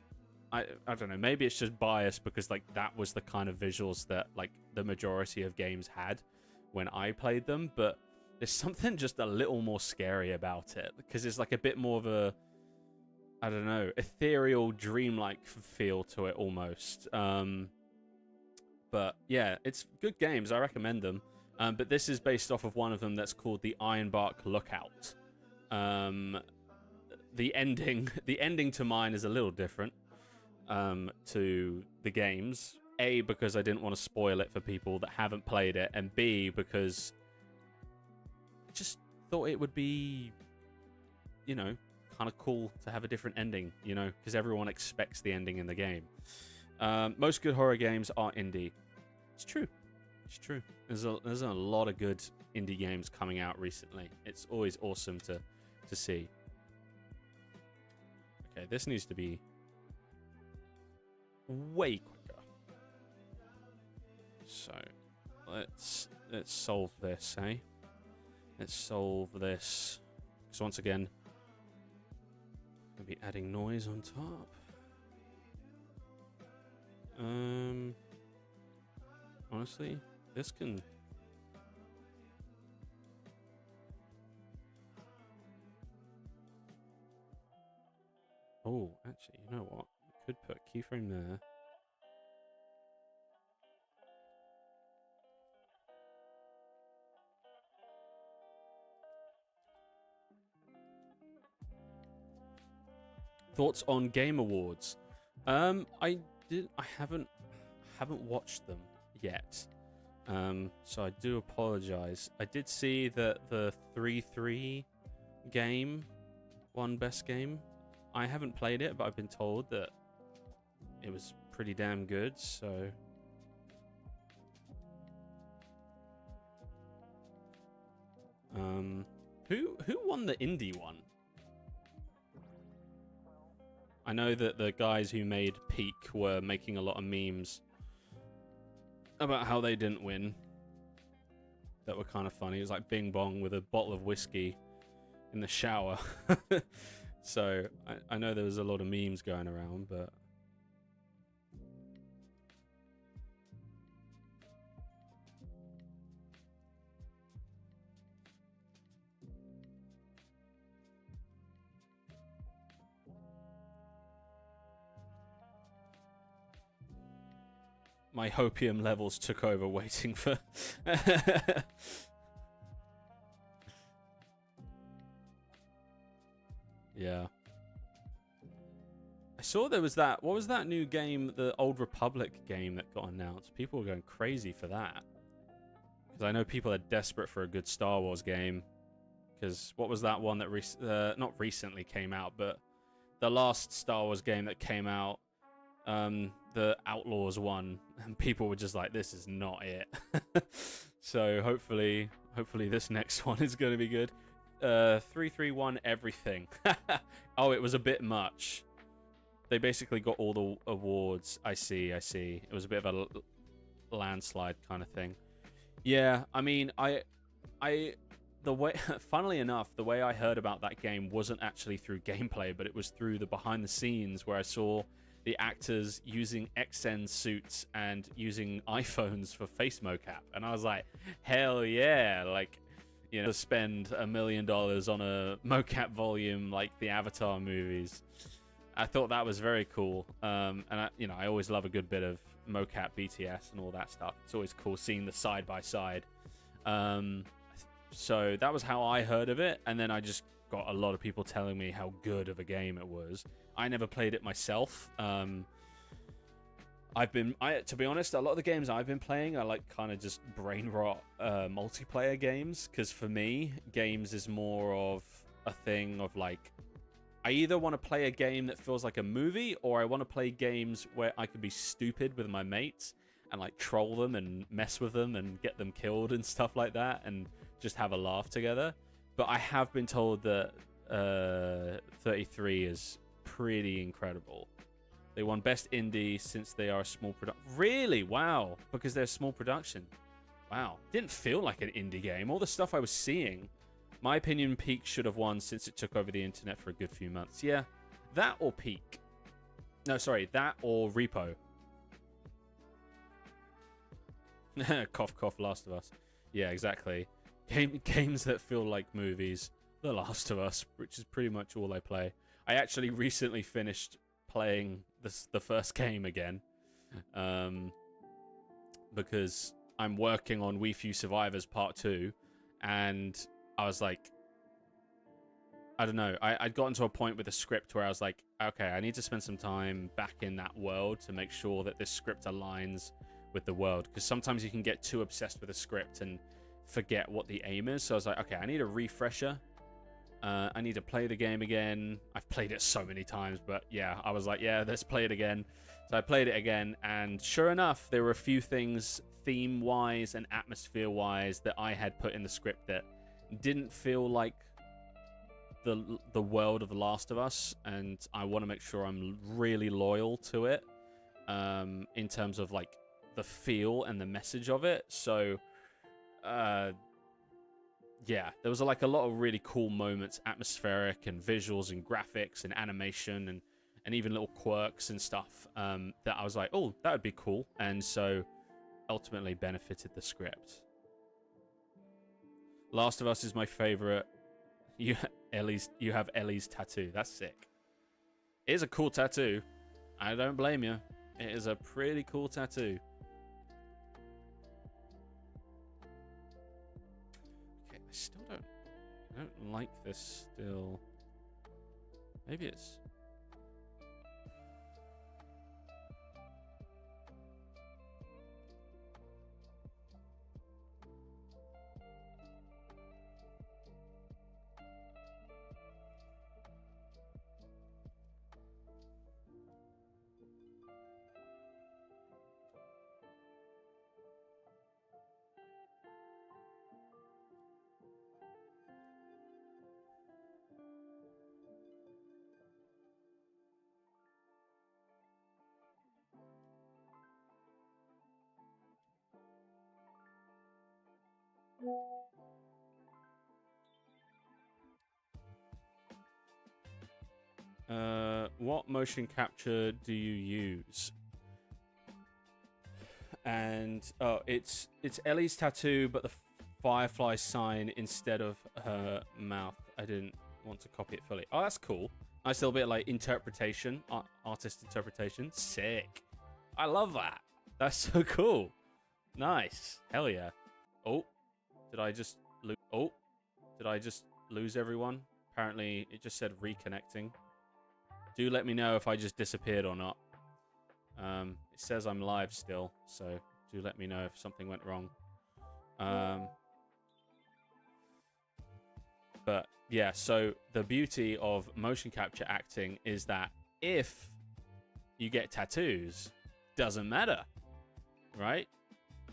I don't know, maybe it's just biased because like that was the kind of visuals that like the majority of games had when I played them, but there's something just a little more scary about it because it's like a bit more of a, I don't know, ethereal, dreamlike feel to it almost. But yeah, it's good games. I recommend them. But this is based off of one of them that's called the Ironbark Lookout. The ending to mine is a little different to the games. A, because I didn't want to spoil it for people that haven't played it, and B, because I just thought it would be, kind of cool to have a different ending, because everyone expects the ending in the game. Most good horror games are indie. It's true. It's true. There's a lot of good indie games coming out recently. It's always awesome to see. Okay, this needs to be way quicker. So let's solve this, eh? Let's solve this. Because once again, I'll be adding noise on top. Honestly, this can. Oh, actually, you know what? I could put a keyframe there. Thoughts on Game Awards? I haven't watched them yet. So I do apologize. I did see that the 3-3 game won Best Game. I haven't played it, but I've been told that it was pretty damn good, so Who won the indie one? I know that the guys who made Peak were making a lot of memes about how they didn't win. That were kind of funny. It was like Bing Bong with a bottle of whiskey in the shower. So I know there was a lot of memes going around, but my hopium levels took over waiting for yeah. I saw there was that, what was that new game, the Old Republic game that got announced? People were going crazy for that. Because I know people are desperate for a good Star Wars game. Because what was that one that not recently came out, but the last Star Wars game that came out, the Outlaws one, and people were just like, this is not it. So hopefully this next one is going to be good. 331 everything. Oh, it was a bit much. They basically got all the awards. I see. It was a bit of a landslide kind of thing. Yeah, I mean, the way, funnily enough, the way I heard about that game wasn't actually through gameplay, but it was through the behind the scenes where I saw the actors using XN suits and using iPhones for face mocap. And I was like, hell yeah, like, you know, to spend $1 million on a mocap volume like the Avatar movies. I thought that was very cool. And I always love a good bit of mocap BTS and all that stuff. It's always cool seeing the side by side. So that was how I heard of it, and then I just got a lot of people telling me how good of a game it was. I never played it myself. To be honest, a lot of the games I've been playing are like kind of just brain rot multiplayer games, because for me, games is more of a thing of like, I either want to play a game that feels like a movie, or I want to play games where I can be stupid with my mates and like troll them and mess with them and get them killed and stuff like that, and just have a laugh together. But I have been told that 33 is pretty incredible. They won Best Indie since they are a small production. Really? Wow. Because they're a small production. Wow. Didn't feel like an indie game. All the stuff I was seeing. My opinion, Peak should have won since it took over the internet for a good few months. Yeah. That or Peak. No, sorry. That or Repo. Cough, cough, Last of Us. Yeah, exactly. Games that feel like movies. The Last of Us, which is pretty much all I play. I actually recently finished playing the first game again. Because I'm working on We Few Survivors Part 2. And I was like, I don't know. I'd gotten to a point with the script where I was like, okay, I need to spend some time back in that world to make sure that this script aligns with the world. Because sometimes you can get too obsessed with a script and forget what the aim is. So I was like, okay, I need a refresher. I need to play the game again. I've played it so many times, but yeah, I was like, yeah, let's play it again. So I played it again, and sure enough, there were a few things theme-wise and atmosphere-wise that I had put in the script that didn't feel like the world of The Last of Us, and I want to make sure I'm really loyal to it in terms of like the feel and the message of it. So yeah, there was like a lot of really cool moments, atmospheric and visuals and graphics and animation and even little quirks and stuff that I was like, oh, that would be cool. And so ultimately benefited the script. Last of Us is my favorite. You have Ellie's tattoo. That's sick. It is a cool tattoo. I don't blame you. It is a pretty cool tattoo. I don't like this still. Maybe it's... What motion capture do you use? And oh, it's Ellie's tattoo, but the firefly sign instead of her mouth. I didn't want to copy it fully. Oh, that's cool. Nice little bit of, like, interpretation, artist interpretation. Sick. I love that. That's so cool. Nice. Hell yeah. Oh, did I just lose? Oh, did I just lose everyone? Apparently, it just said reconnecting. Do let me know if I just disappeared or not. It says I'm live still, so do let me know if something went wrong. But yeah, so the beauty of motion capture acting is that if you get tattoos, doesn't matter, right?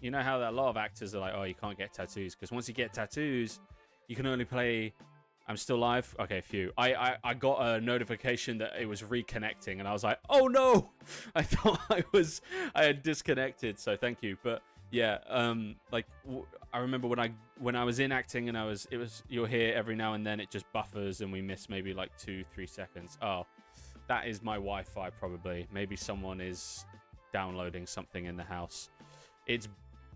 You know how that a lot of actors are like, oh, you can't get tattoos, because once you get tattoos, you can only play... I'm still live? Okay, phew. I got a notification that it was reconnecting, and I was like, oh no! I thought I had disconnected, so thank you. But yeah, like, I remember when I was in acting and you'll hear every now and then it just buffers and we miss maybe like 2-3 seconds. Oh, that is my Wi-Fi probably. Maybe someone is downloading something in the house.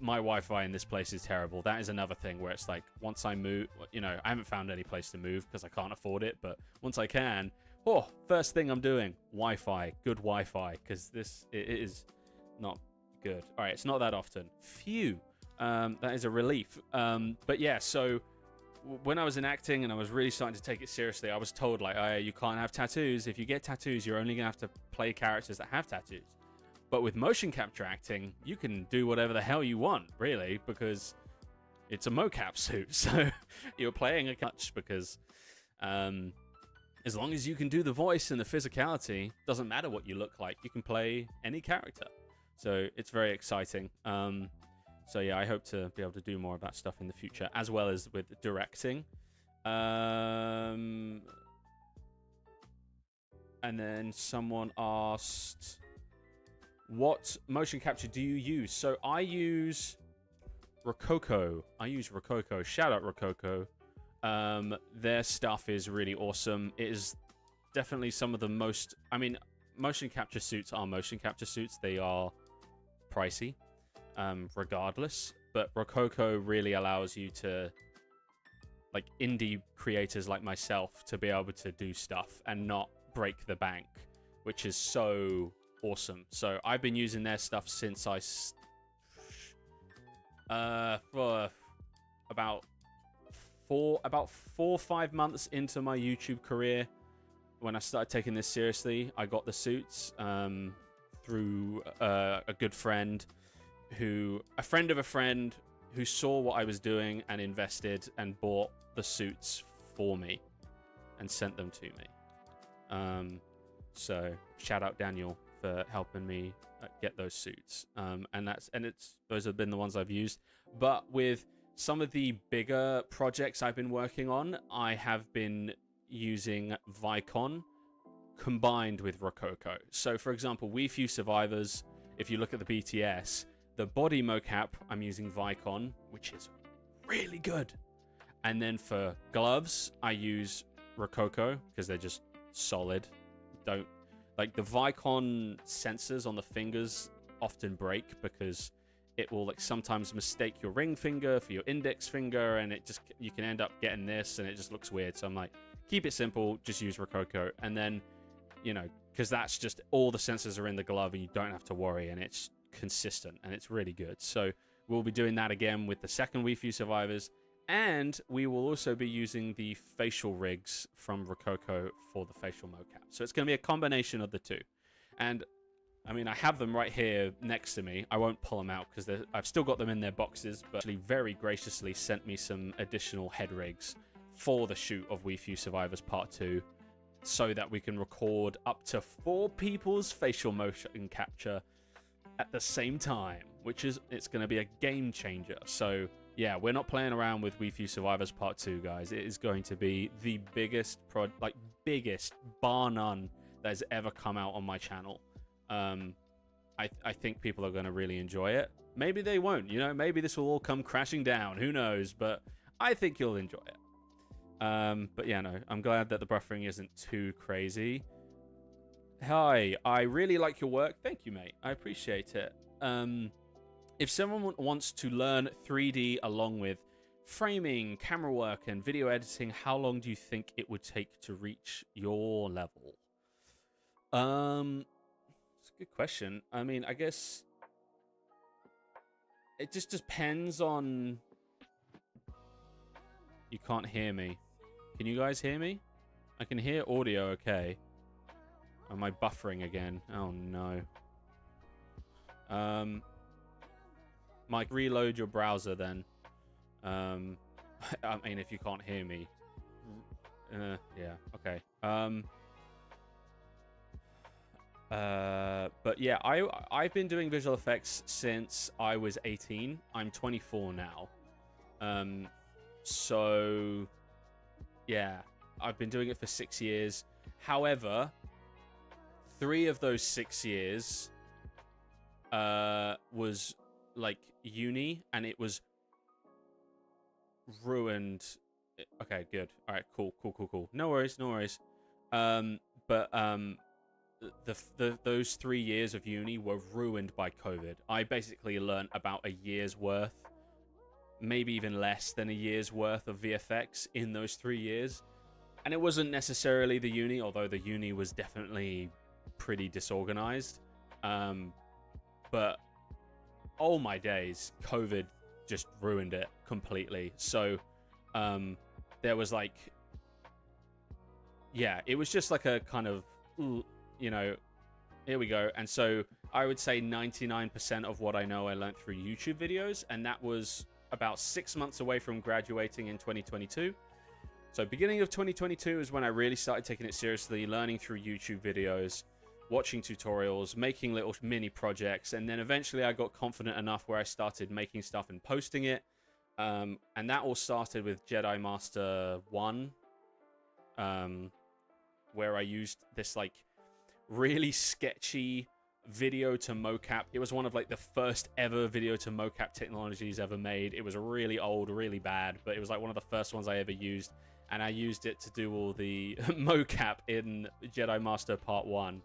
My Wi-Fi in this place is terrible. That is another thing where it's like, once I move, you know, I haven't found any place to move because I can't afford it, but once I can, oh, first thing I'm doing, Wi-Fi, good Wi-Fi, because it is not good. All right, it's not that often. Phew. That is a relief. But yeah, so when I was in acting and I was really starting to take it seriously, I was told, like, oh, you can't have tattoos. If you get tattoos, you're only going to have to play characters that have tattoos. But with motion capture acting, you can do whatever the hell you want, really, because it's a mocap suit. So you're playing a touch because as long as you can do the voice and the physicality, doesn't matter what you look like. You can play any character. So it's very exciting. So yeah, I hope to be able to do more of that stuff in the future, as well as with directing. And then someone asked... what motion capture do you use? So I use Rococo. Shout out Rococo. Their stuff is really awesome. It is definitely some of the most... I mean, motion capture suits are motion capture suits. They are pricey, regardless. But Rococo really allows you to, like, indie creators like myself, to be able to do stuff and not break the bank, which is so... awesome. So I've been using their stuff since for about 4 or 5 months into my YouTube career. When I started taking this seriously, I got the suits through a good friend a friend of a friend who saw what I was doing and invested and bought the suits for me and sent them to me. So shout out Daniel for helping me get those suits. Those have been the ones I've used. But with some of the bigger projects I've been working on, I have been using Vicon combined with Rococo. So for example, We Few Survivors, if you look at the BTS, the body mocap, I'm using Vicon, which is really good. And then for gloves, I use Rococo because they're just solid. Like, the Vicon sensors on the fingers often break because it will, like, sometimes mistake your ring finger for your index finger, and you can end up getting this, and it just looks weird. So I'm like, keep it simple, just use Rococo. And then, you know, because that's just all the sensors are in the glove, and you don't have to worry, and it's consistent, and it's really good. So we'll be doing that again with the second We Few Survivors. And we will also be using the facial rigs from Rococo for the facial mocap. So it's going to be a combination of the two. And, I mean, I have them right here next to me. I won't pull them out because I've still got them in their boxes. But actually very graciously sent me some additional head rigs for the shoot of We Few Survivors Part 2. So that we can record up to 4 people's facial motion capture at the same time. It's going to be a game changer. So... yeah, we're not playing around with We Few Survivors Part 2, guys. It is going to be the biggest, biggest, bar none, that has ever come out on my channel. I think people are going to really enjoy it. Maybe they won't, you know, maybe this will all come crashing down. Who knows? But I think you'll enjoy it. But yeah, no, I'm glad that the buffering isn't too crazy. Hi, I really like your work. Thank you, mate. I appreciate it. If someone wants to learn 3D along with framing, camera work, and video editing, how long do you think it would take to reach your level? It's a good question. I mean, I guess it just depends on... You can't hear me. Can you guys hear me? I can hear audio okay. Am I buffering again? Oh no. Mike, reload your browser then. I mean, if you can't hear me. Yeah, okay. But yeah, I've been doing visual effects since I was 18. I'm 24 now. So yeah, I've been doing it for 6 years. However, 3 of those 6 years was like uni, and it was ruined. Okay, good. All right, cool. No worries. Those 3 years of uni were ruined by COVID. I basically learned about a year's worth, maybe even less than a year's worth of VFX in those 3 years. And it wasn't necessarily the uni, although the uni was definitely pretty disorganized. But oh my days, COVID just ruined it completely. So there was like, yeah, it was just like a kind of, you know, here we go. And so I would say 99% of what I know I learned through YouTube videos, and that was about 6 months away from graduating in 2022. So beginning of 2022 is when I really started taking it seriously, learning through YouTube videos, watching tutorials, making little mini projects, and then eventually I got confident enough where I started making stuff and posting it. And that all started with Jedi Master 1, where I used this like really sketchy video to mocap. It was one of like the first ever video to mocap technologies ever made. It was really old, really bad, but it was like one of the first ones I ever used, and I used it to do all the mocap in Jedi Master Part 1.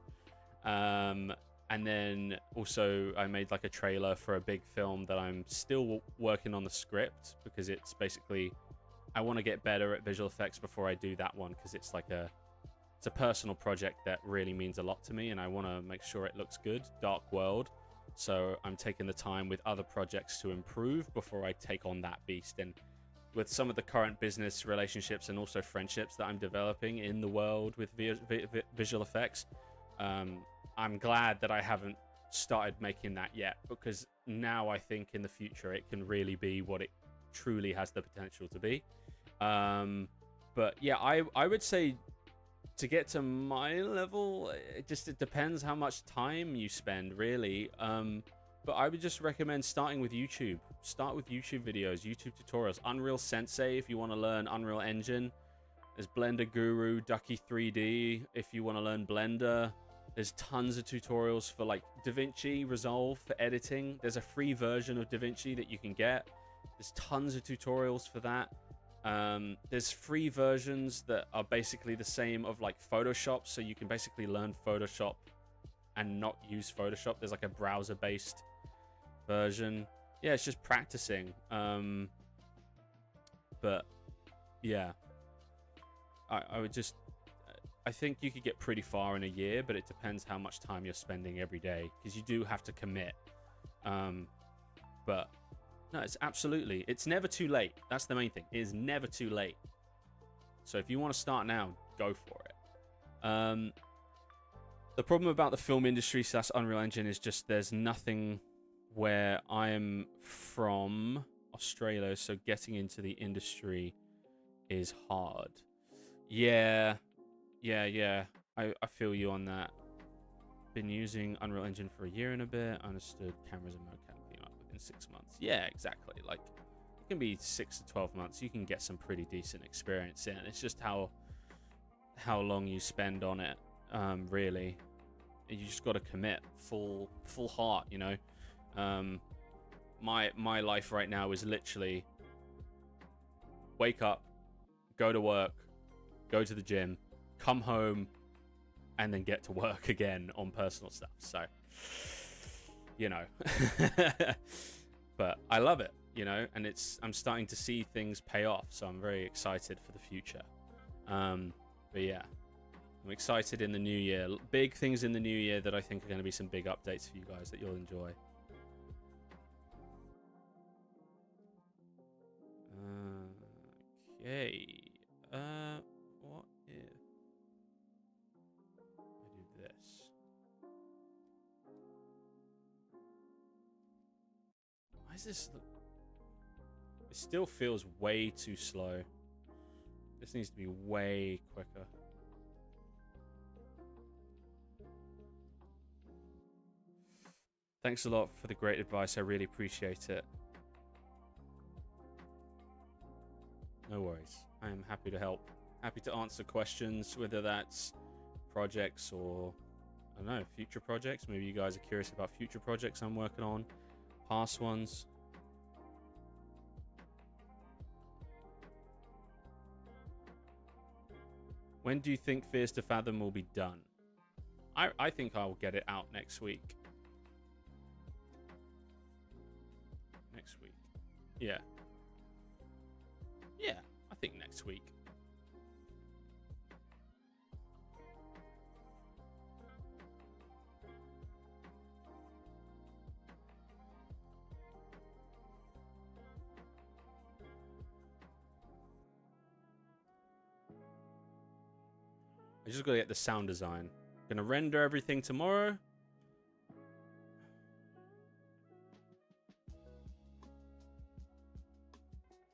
And then also I made like a trailer for a big film that I'm still working on the script, because it's basically, I want to get better at visual effects before I do that one, because it's like it's a personal project that really means a lot to me, and I want to make sure it looks good. Dark World. So I'm taking the time with other projects to improve before I take on that beast. And with some of the current business relationships and also friendships that I'm developing in the world with visual effects, I'm glad that I haven't started making that yet, because now I think in the future it can really be what it truly has the potential to be. But yeah, I would say to get to my level, it depends how much time you spend, really. But I would just recommend starting with YouTube. Start with YouTube videos, YouTube tutorials, Unreal Sensei if you want to learn Unreal Engine. There's Blender Guru, Ducky 3D if you want to learn Blender. There's tons of tutorials for like DaVinci Resolve for editing. There's a free version of DaVinci that you can get. There's tons of tutorials for that. There's free versions that are basically the same of like Photoshop, so you can basically learn Photoshop and not use Photoshop. There's like a browser-based version. Yeah, it's just practicing. But yeah, I would just, I think you could get pretty far in a year, but it depends how much time you're spending every day, because you do have to commit. But no, it's never too late. That's the main thing. It is never too late. So if you want to start now, go for it. The problem about the film industry / Unreal Engine is just there's nothing where I'm from, Australia, so getting into the industry is hard. Yeah. I feel you on that. Been using Unreal Engine for a year and a bit. Understood cameras and mocap being up within 6 months. Yeah, exactly. Like, it can be 6 to 12 months. You can get some pretty decent experience in. It's just how long you spend on it, really. you just got to commit full heart, you know. My life right now is literally wake up, go to work, go to the gym, come home, and then get to work again on personal stuff. So, you know, but I love it, you know, and I'm starting to see things pay off. So I'm very excited for the future. But yeah, I'm excited in the new year. Big things in the new year that I think are going to be some big updates for you guys that you'll enjoy. Okay. What if I do this? Why is this? It still feels way too slow. This needs to be way quicker. Thanks a lot for the great advice. I really appreciate it. No worries. I am happy to help. Happy to answer questions, whether that's projects or, I don't know, future projects. Maybe you guys are curious about future projects I'm working on, past ones. When do you think Fears to Fathom will be done? I think I'll get it out next week. Next week. Yeah. Yeah, I think next week. I just gotta get the sound design. Gonna render everything tomorrow.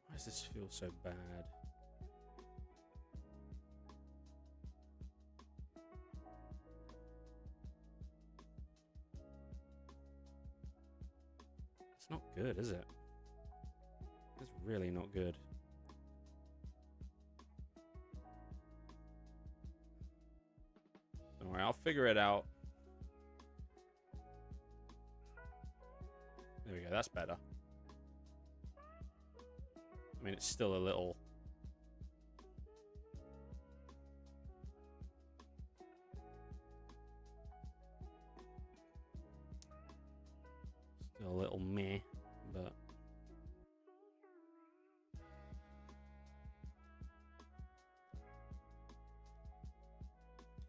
Why does this feel so bad? It's not good, is it? It's really not good. Don't worry, I'll figure it out. There we go, that's better. I mean, it's still a little... Still a little meh, but...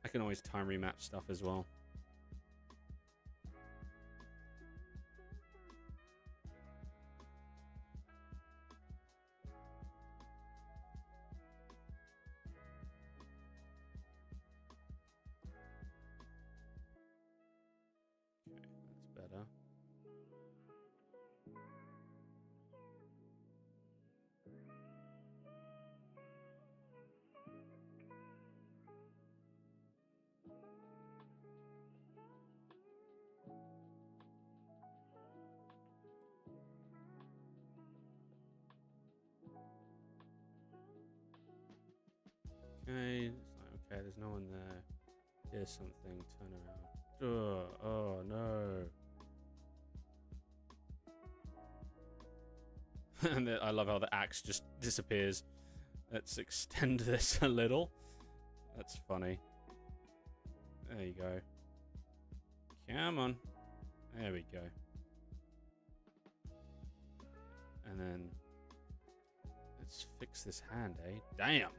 I can always time remap stuff as well. Okay, that's better. Okay, it's like, okay, there's no one there. Here's something, turn around. Oh no. And I love how the axe just disappears. Let's extend this a little. That's funny. There you go. Come on. There we go. And then let's fix this hand, eh? Damn.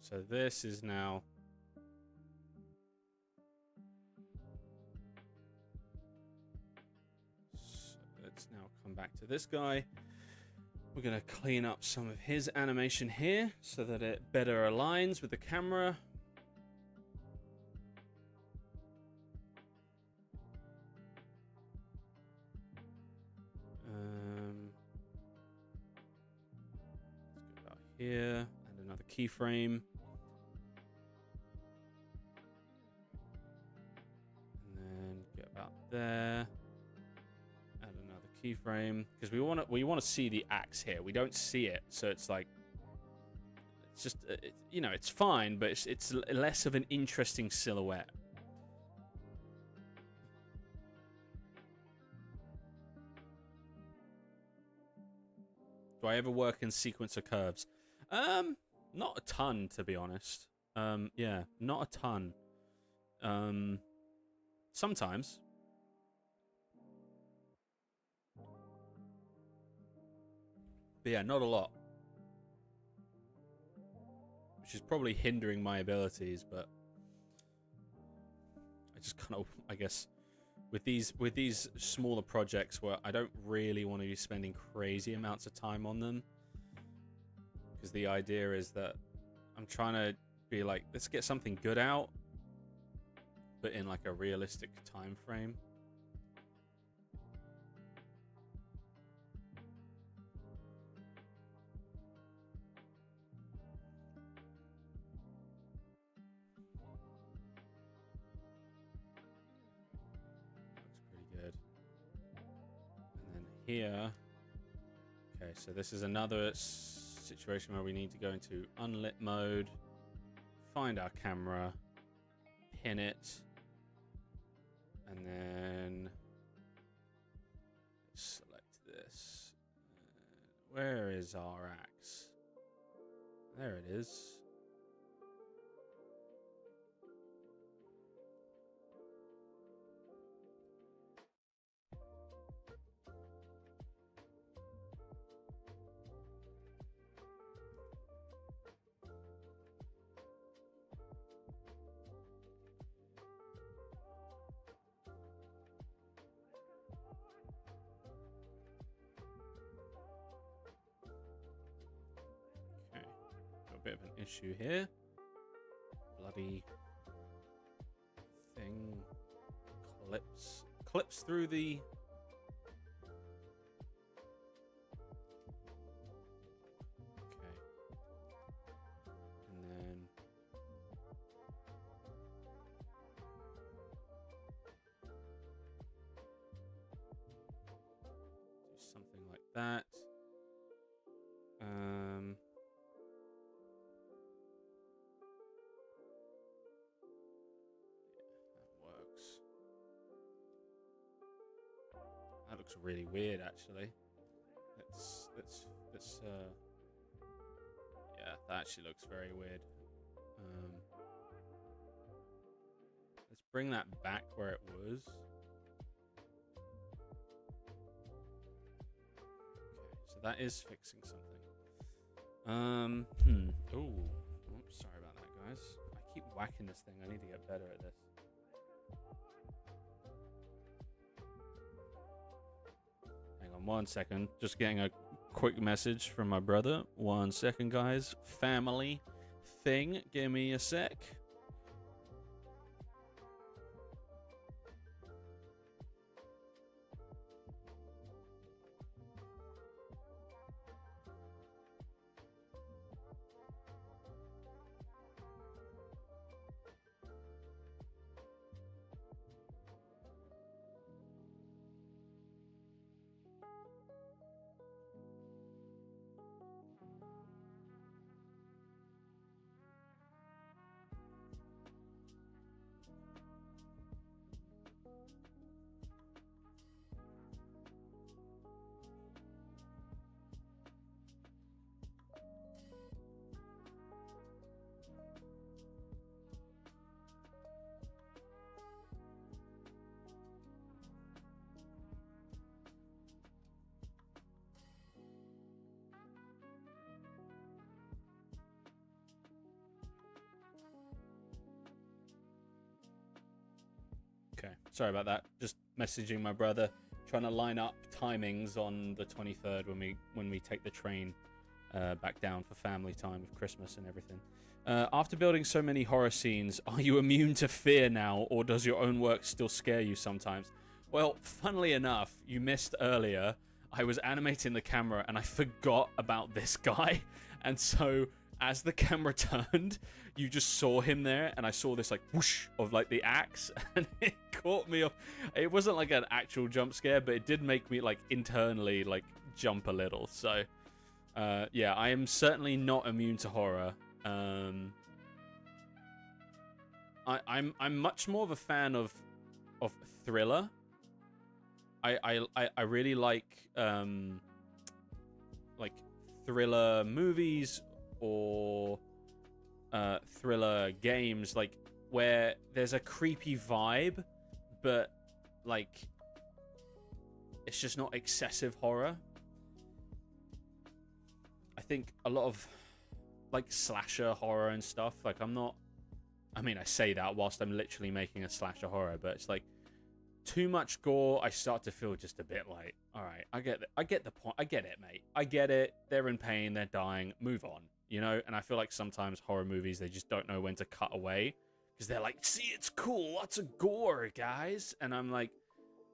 So this is now... So let's now come back to this guy. We're going to clean up some of his animation here so that it better aligns with the camera. here, and another keyframe. And then get about there. Add another keyframe. Because we want to see the axe here. We don't see it, so it's like, it's just, you know, it's fine, but it's less of an interesting silhouette. Do I ever work in sequence of curves? Not a ton, to be honest. Yeah, not a ton. Sometimes. But yeah, not a lot. Which is probably hindering my abilities, but I just kind of, I guess, with these smaller projects where I don't really want to be spending crazy amounts of time on them, because the idea is that I'm trying to be like, let's get something good out, but in like a realistic time frame. Here, okay, so this is another situation where we need to go into unlit mode, find our camera, pin it, and then select this. Where is our axe? There it is. Bit of an issue here. Bloody thing clips through the okay, and then do something like that. That looks really weird, actually. Let's yeah, that actually looks very weird. Let's bring that back where it was. Okay, so that is fixing something. Oh, sorry about that, guys. I keep whacking this thing. I need to get better at this. Hang on 1 second. Just getting a quick message from my brother. 1 second, guys. Family thing. Give me a sec. Okay, sorry about that. Just messaging my brother, trying to line up timings on the 23rd when we take the train back down for family time with Christmas and everything. After building so many horror scenes, are you immune to fear now, or does your own work still scare you sometimes? Well, funnily enough, you missed earlier. I was animating the camera and I forgot about this guy, And so as the camera turned, you just saw him there, and I saw this like whoosh of like the axe, and it caught me off. It wasn't like an actual jump scare, but it did make me like internally like jump a little. So yeah, I am certainly not immune to horror. I'm much more of a fan of thriller. I really like thriller movies or thriller games, like where there's a creepy vibe, but like it's just not excessive horror. I think a lot of like slasher horror and stuff, like I mean, I say that whilst I'm literally making a slasher horror, but it's like too much gore. I start to feel just a bit like, all right, I get the point. I get it, mate. I get it. They're in pain. They're dying. Move on, you know? And I feel like sometimes horror movies, they just don't know when to cut away because they're like, see, it's cool. Lots of gore, guys. And I'm like,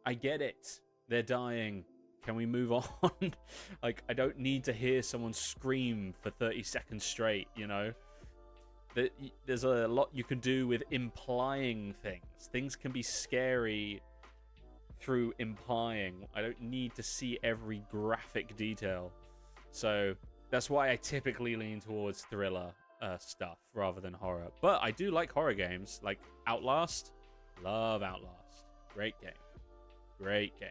I get it. They're dying. Can we move on? Like, I don't need to hear someone scream for 30 seconds straight, you know? There's a lot you can do with implying things. Things can be scary through implying. I don't need to see every graphic detail. So that's why I typically lean towards thriller stuff rather than horror. But I do like horror games, like Outlast. Love Outlast. Great game. Great game.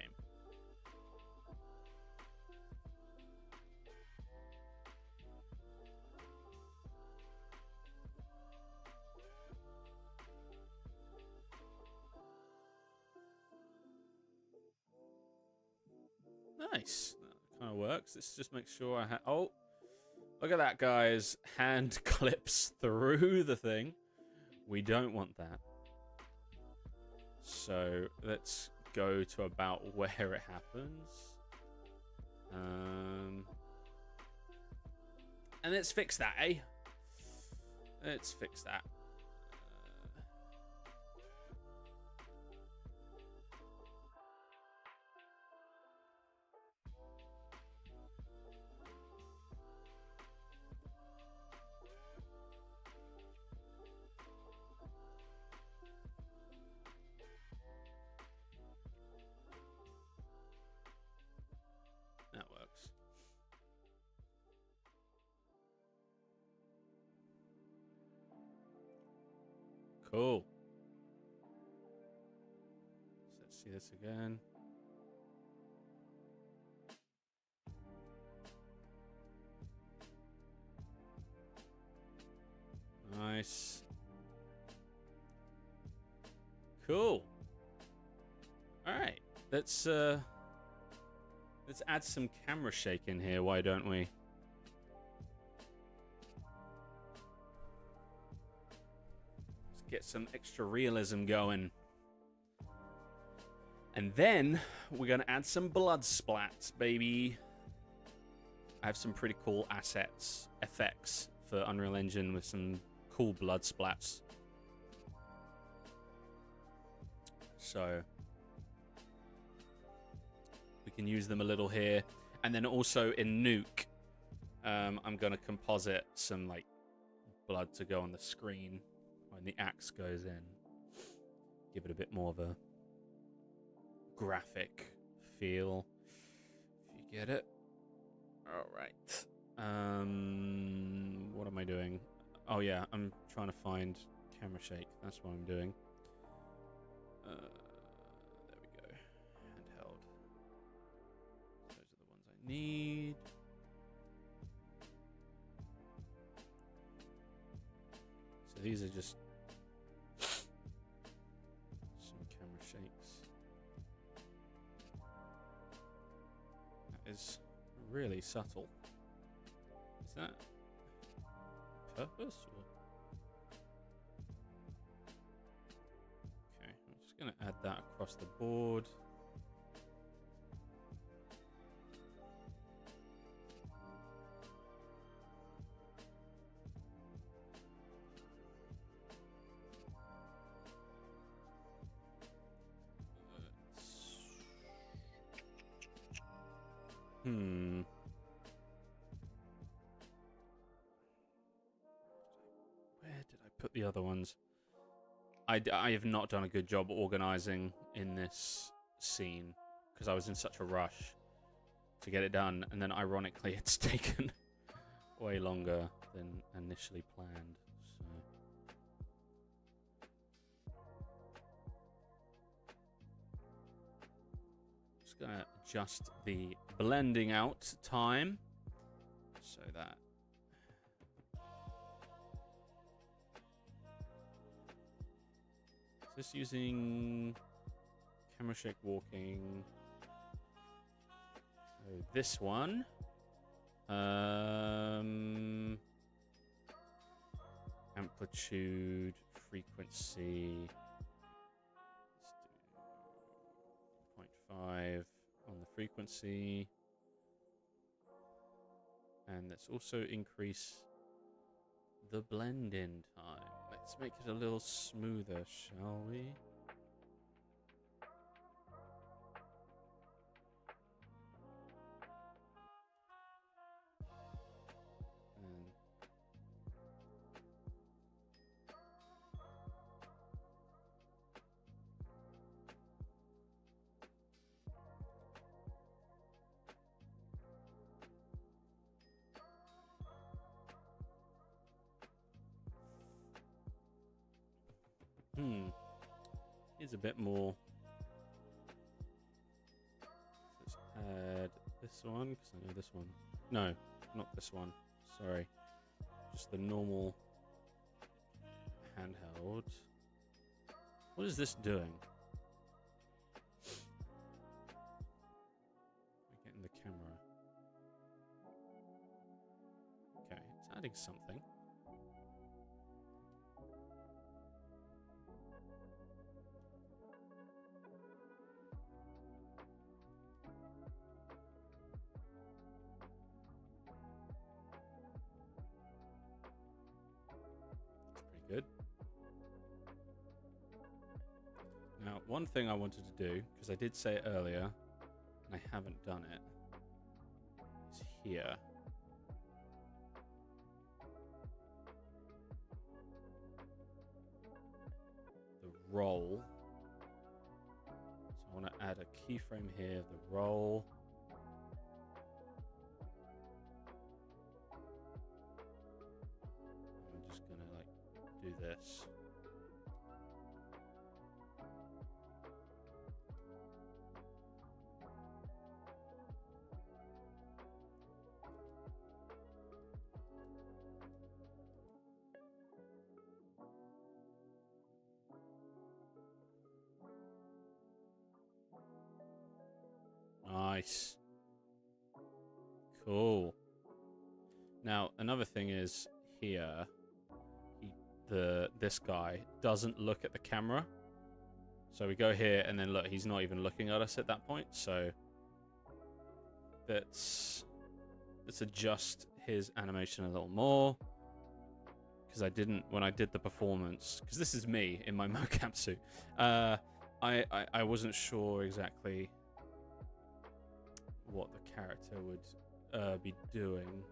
Nice. That kind of works. Let's just make sure I have... Oh, look at that, guys. Hand clips through the thing. We don't want that. So let's go to about where it happens. And let's fix that, eh? Let's fix that. That works. Cool. So let's see this again. Nice. Cool. All right. Let's add some camera shake in here, why don't we? Let's get some extra realism going. And then we're going to add some blood splats, baby. I have some pretty cool effects for Unreal Engine with some cool blood splats. So we can use them a little here. And then also in Nuke, I'm going to composite some like blood to go on the screen when the axe goes in. Give it a bit more of a graphic feel, if you get it. All right. What am I doing? Oh yeah, I'm trying to find camera shake. That's what I'm doing. There we go. Handheld. Those are the ones I need. So these are just some camera shakes. That is really subtle. Is that purpose? Or... Okay, I'm just going to add that across the board. put the other ones. I have not done a good job organizing in this scene because I was in such a rush to get it done, and then ironically it's taken way longer than initially planned. So just gonna adjust the blending out time so that just using camera shake walking. So this one. Amplitude, frequency. Let's do 0.5 on the frequency. And let's also increase the blend-in time. Let's make it a little smoother, shall we? Here's a bit more. Let's add this one, because I know this one. No, not this one. Sorry. Just the normal handheld. What is this doing? I get in the camera. Okay, it's adding something. Good. Now, one thing I wanted to do, because I did say it earlier, and I haven't done it, is here. The roll. So I want to add a keyframe here, the roll. I'm just going to do this. Nice. Cool. Now, another thing is here. This guy doesn't look at the camera, so we go here and then look, he's not even looking at us at that point. So let's adjust his animation a little more, because I didn't when I did the performance, because this is me in my mocap suit. I wasn't sure exactly what the character would be doing,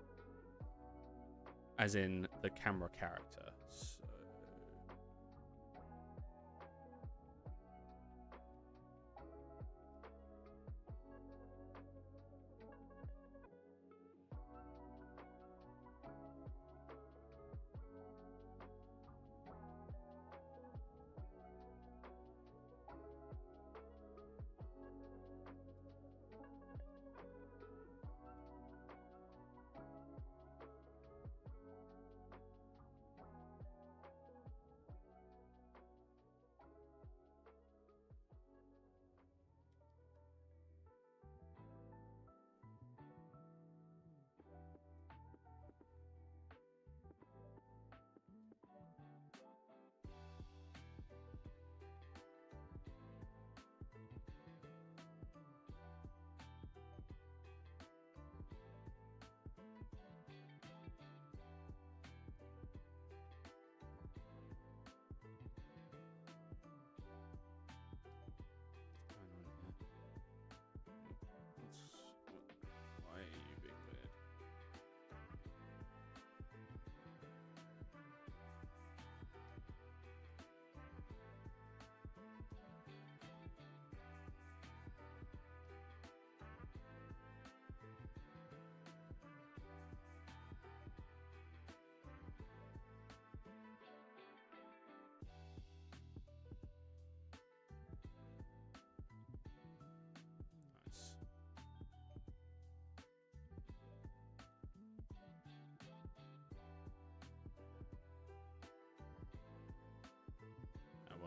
as in the camera character. So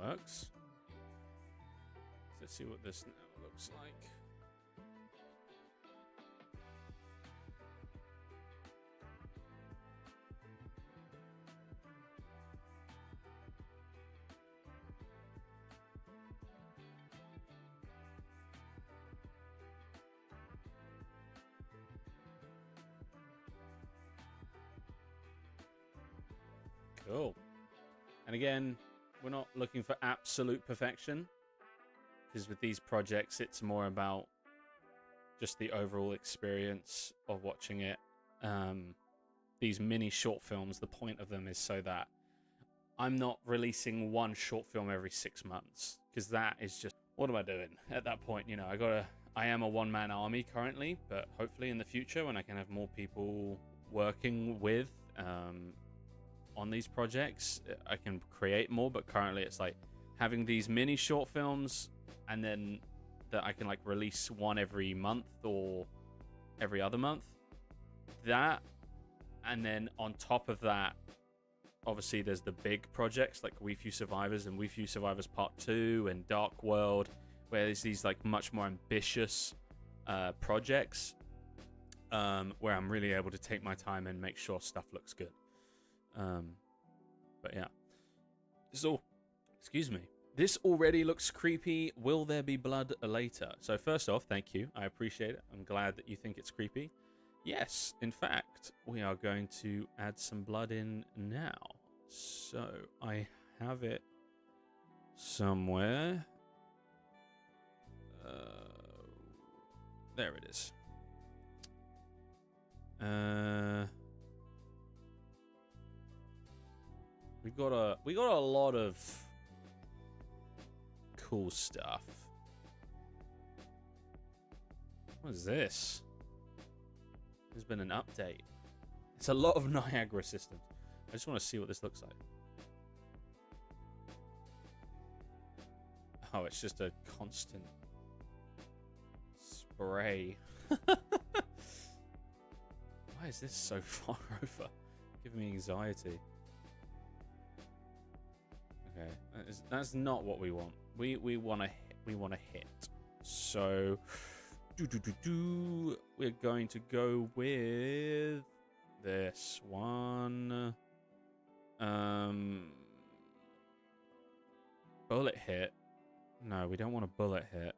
works. Let's see what this now looks like. Cool. And again, we're not looking for absolute perfection, because with these projects, it's more about just the overall experience of watching it. These mini short films, the point of them is so that I'm not releasing one short film every 6 months, because that is just, what am I doing at that point? You know, I am a one-man army currently, but hopefully in the future when I can have more people working with on these projects, I can create more. But currently it's like having these mini short films, and then that I can like release one every month or every other month. That, and then on top of that, obviously there's the big projects like We Few Survivors and We Few Survivors Part 2 and Dark World, where there's these like much more ambitious projects where I'm really able to take my time and make sure stuff looks good. But yeah, this already looks creepy. Will there be blood later? So first off, thank you. I appreciate it. I'm glad that you think it's creepy. Yes, in fact, we are going to add some blood in now. So I have it somewhere. There it is. We got a lot of cool stuff. What is this? There's been an update. It's a lot of Niagara systems. I just want to see what this looks like. Oh, it's just a constant spray. Why is this so far over? Giving me anxiety. Okay, that's not what we want. We want to hit. So we're going to go with this one. Bullet hit. No, we don't want a bullet hit.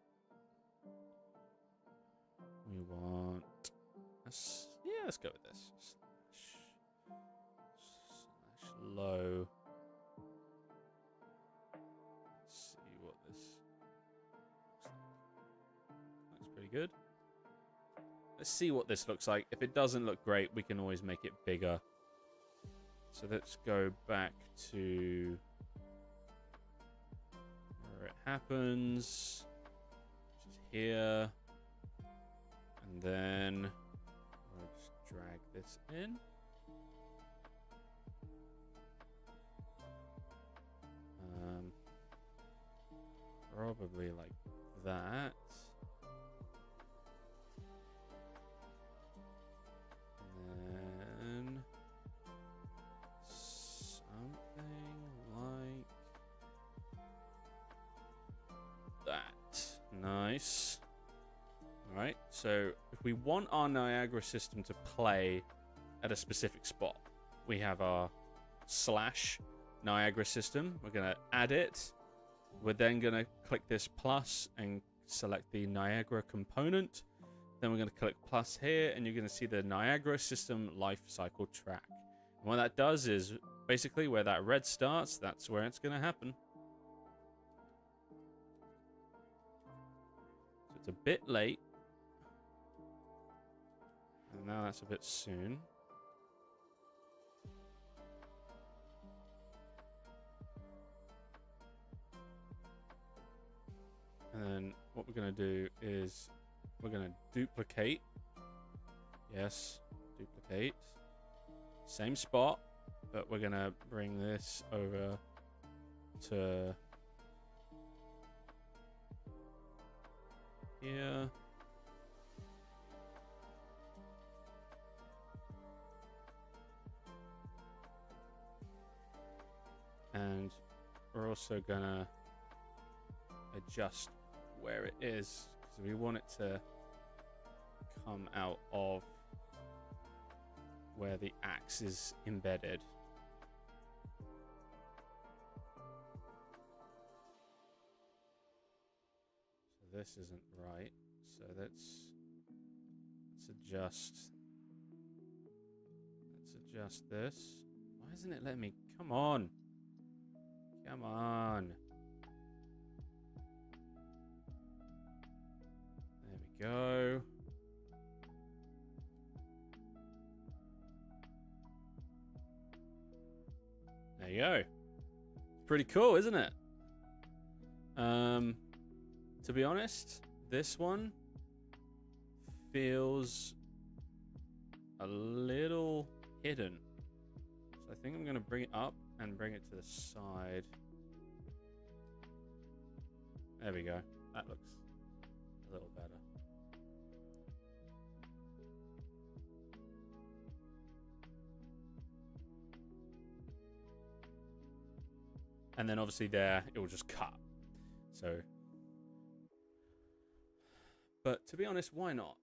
We want, let's go with this. Slash low. Good. Let's see what this looks like. If it doesn't look great, we can always make it bigger. So let's go back to where it happens, which is here. And then we'll just drag this in. Probably like that. Nice. Alright, so if we want our Niagara system to play at a specific spot, we have our slash Niagara system. We're going to add it. We're then going to click this plus and select the Niagara component. Then we're going to click plus here, and you're going to see the Niagara system life cycle track. And what that does is basically where that red starts, that's where it's going to happen. It's a bit late. And now that's a bit soon. And then what we're going to do is we're going to duplicate. Yes, duplicate. Same spot, but we're going to bring this over to here. And we're also gonna adjust where it is because we want it to come out of where the axe is embedded. So this isn't right. So let's adjust. Let's adjust this. Why isn't it letting me? Come on. Come on. There we go. There you go. Pretty cool, isn't it? To be honest, this one feels a little hidden. So I think I'm going to bring it up and bring it to the side. There we go. That looks a little better. And then obviously there, it will just cut. So, but to be honest, why not?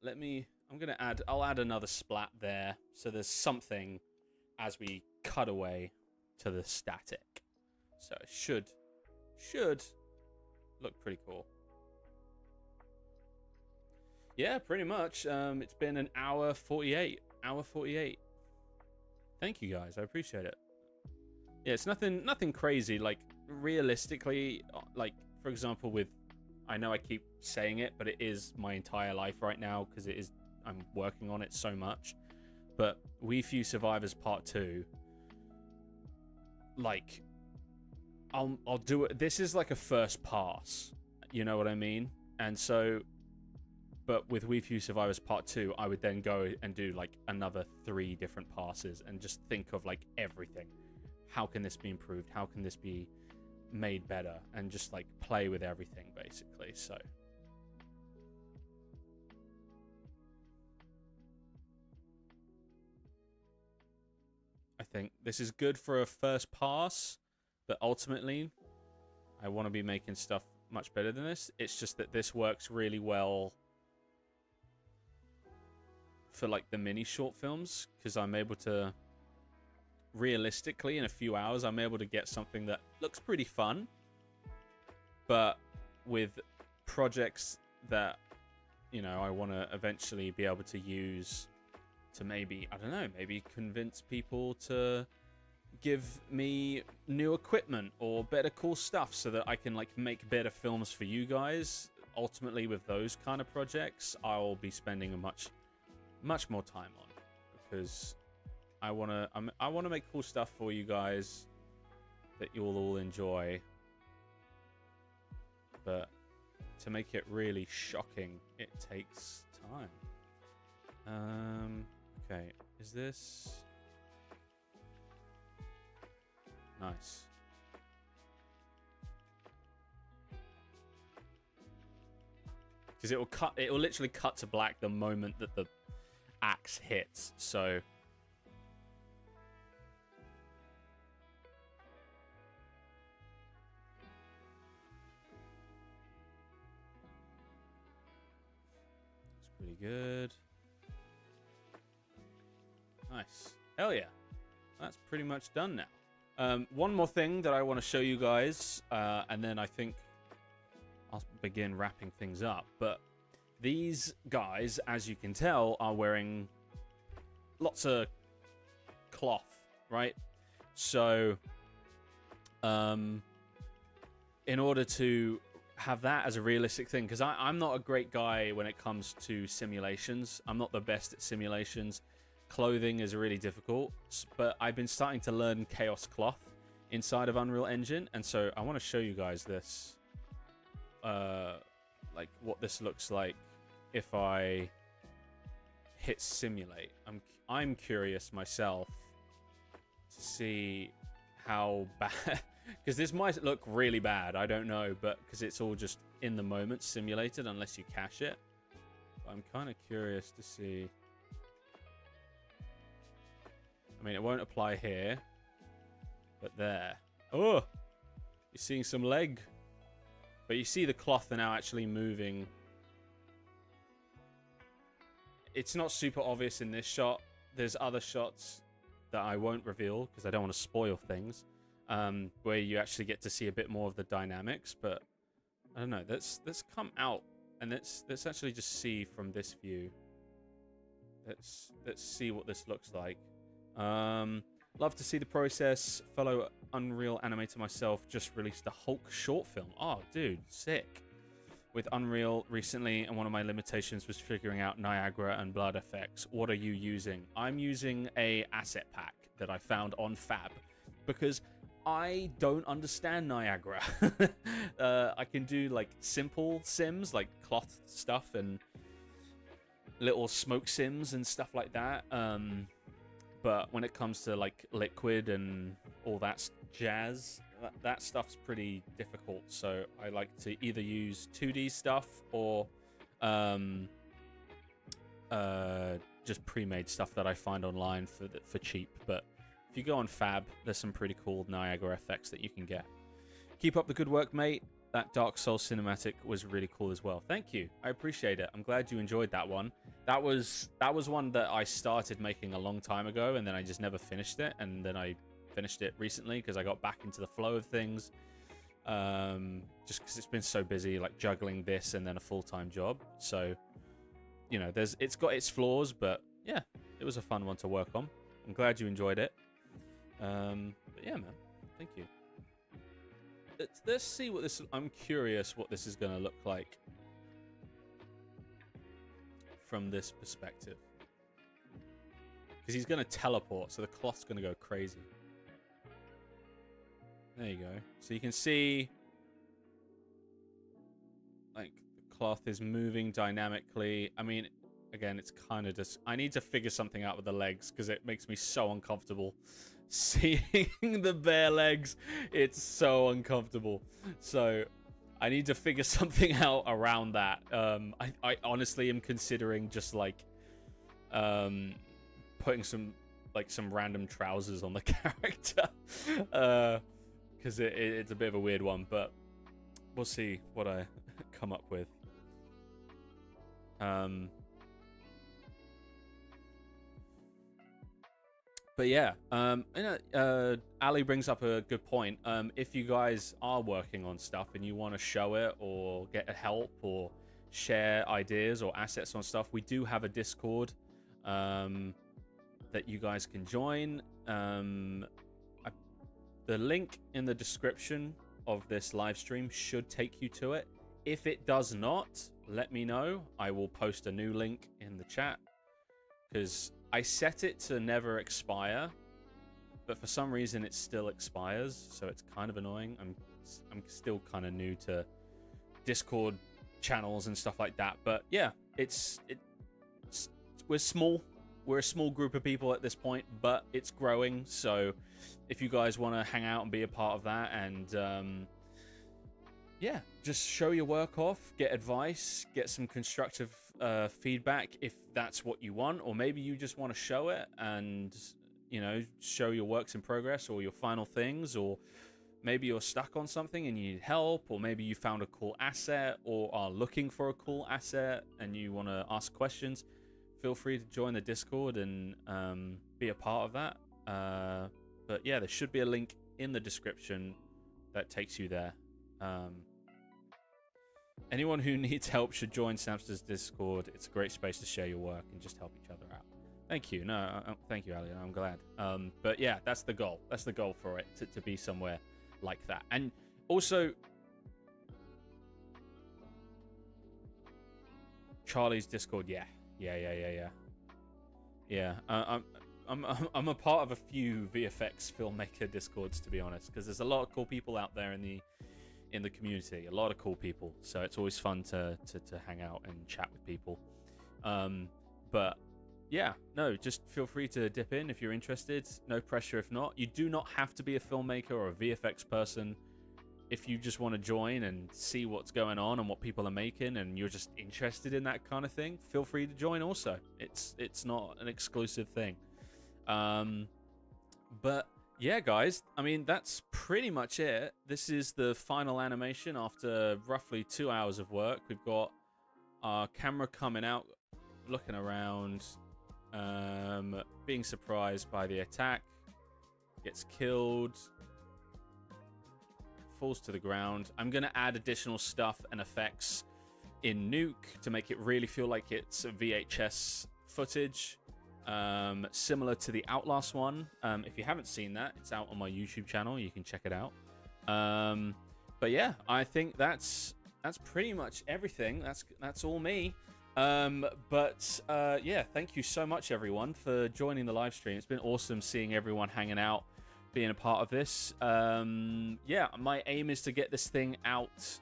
I'll add another splat there. So there's something as we cut away to the static. So it should look pretty cool. Yeah, pretty much. It's been an hour 48. Thank you guys. I appreciate it. Yeah, it's nothing crazy. Like, realistically, like, for example, I know I keep saying it, but it is my entire life right now because I'm working on it so much. But We Few Survivors Part 2, like, I'll do it. This is like a first pass, you know what I mean? And so, but with We Few Survivors Part 2, I would then go and do like another 3 different passes and just think of like everything. How can this be improved? How can this be made better? And just like play with everything basically. So I think this is good for a first pass, but ultimately I want to be making stuff much better than this. It's just that this works really well for like the mini short films because I'm able to, realistically, in a few hours, I'm able to get something that looks pretty fun. But with projects that, you know, I want to eventually be able to use to maybe, I don't know, maybe convince people to give me new equipment or better cool stuff so that I can like make better films for you guys. Ultimately, with those kind of projects, I'll be spending a much more time on because I want to make cool stuff for you guys that you'll all enjoy. But to make it really shocking, it takes time. Okay, is this nice? Because it will literally cut to black the moment that the axe hits. So it's pretty good. Nice. Hell yeah. That's pretty much done now. One more thing that I want to show you guys, and then I think I'll begin wrapping things up. But these guys, as you can tell, are wearing lots of cloth, right? So, in order to have that as a realistic thing, because I'm not a great guy when it comes to simulations. I'm not the best at simulations. Clothing is really difficult, but I've been starting to learn Chaos Cloth inside of Unreal Engine, and so I want to show you guys this, like what this looks like if I hit simulate. I'm curious myself to see how bad, because this might look really bad, I don't know, but because it's all just in the moment simulated unless you cache it. But I'm kind of curious to see. I mean, it won't apply here, but there. Oh! You're seeing some leg. But you see the cloth now actually moving. It's not super obvious in this shot. There's other shots that I won't reveal because I don't want to spoil things, where you actually get to see a bit more of the dynamics. But I don't know. Let's come out and let's actually just see from this view. Let's see what this looks like. Love to see the process. Fellow Unreal animator myself just released a Hulk short film. Oh, dude, sick. With Unreal recently, and one of my limitations was figuring out Niagara and blood effects. What are you using? I'm using a asset pack that I found on Fab because I don't understand Niagara. I can do like simple sims, like cloth stuff and little smoke sims and stuff like that. But when it comes to like liquid and all that jazz, that stuff's pretty difficult. So I like to either use 2D stuff or just pre-made stuff that I find online for cheap. But if you go on Fab, there's some pretty cool Niagara effects that you can get. Keep up the good work, mate. That Dark Souls cinematic was really cool as well. Thank you. I appreciate it. I'm glad you enjoyed that one. That was one that I started making a long time ago, and then I just never finished it. And then I finished it recently because I got back into the flow of things. Just because it's been so busy, like juggling this and then a full-time job. So, you know, it's got its flaws, but yeah, it was a fun one to work on. I'm glad you enjoyed it. But yeah, man, thank you. Let's see what this. I'm curious what this is going to look like from this perspective, because he's going to teleport, so the cloth's going to go crazy. There you go. So you can see, like, the cloth is moving dynamically. I mean, again, it's kind of just. I need to figure something out with the legs because it makes me so uncomfortable. Seeing the bare legs, it's so uncomfortable. So I need to figure something out around that. I honestly am considering just like putting some random trousers on the character, because it's a bit of a weird one, but we'll see what I come up with. But yeah, Ali brings up a good point. If you guys are working on stuff and you want to show it or get help or share ideas or assets on stuff, we do have a Discord that you guys can join. The link in the description of this live stream should take you to it. If it does not, let me know. I will post a new link in the chat, because I set it to never expire, but for some reason it still expires, so it's kind of annoying. I'm still kind of new to Discord channels and stuff like that, but yeah, we're small. We're a small group of people at this point, but it's growing. So if you guys want to hang out and be a part of that, and yeah, just show your work off, get advice, get some constructive feedback if that's what you want, or maybe you just want to show it and, you know, show your works in progress or your final things, or maybe you're stuck on something and you need help, or maybe you found a cool asset or are looking for a cool asset and you want to ask questions. Feel free to join the Discord and be a part of that. But yeah, there should be a link in the description that takes you there. Anyone who needs help should join Samster's Discord. It's a great space to share your work and just help each other out. Thank you. No, thank you, Ali. I'm glad. But yeah, that's the goal. That's the goal for it, to be somewhere like that. And also, Charlie's Discord. Yeah. I'm a part of a few VFX filmmaker Discords, to be honest, because there's a lot of cool people out there in the community, a lot of cool people, so it's always fun to hang out and chat with people. But yeah, no, just feel free to dip in if you're interested. No pressure if not. You do not have to be a filmmaker or a VFX person. If you just want to join and see what's going on and what people are making, and you're just interested in that kind of thing, feel free to join also. It's not an exclusive thing. But yeah, guys, I mean, that's pretty much it. This is the final animation after roughly 2 hours of work. We've got our camera coming out, looking around, being surprised by the attack, gets killed, falls to the ground. I'm going to add additional stuff and effects in Nuke to make it really feel like it's VHS footage. Similar to the Outlast one. If you haven't seen that, it's out on my YouTube channel. You can check it out. But yeah, I think that's pretty much everything. That's all me. Yeah, thank you so much, everyone, for joining the live stream. It's been awesome seeing everyone hanging out, being a part of this. Yeah, my aim is to get this thing out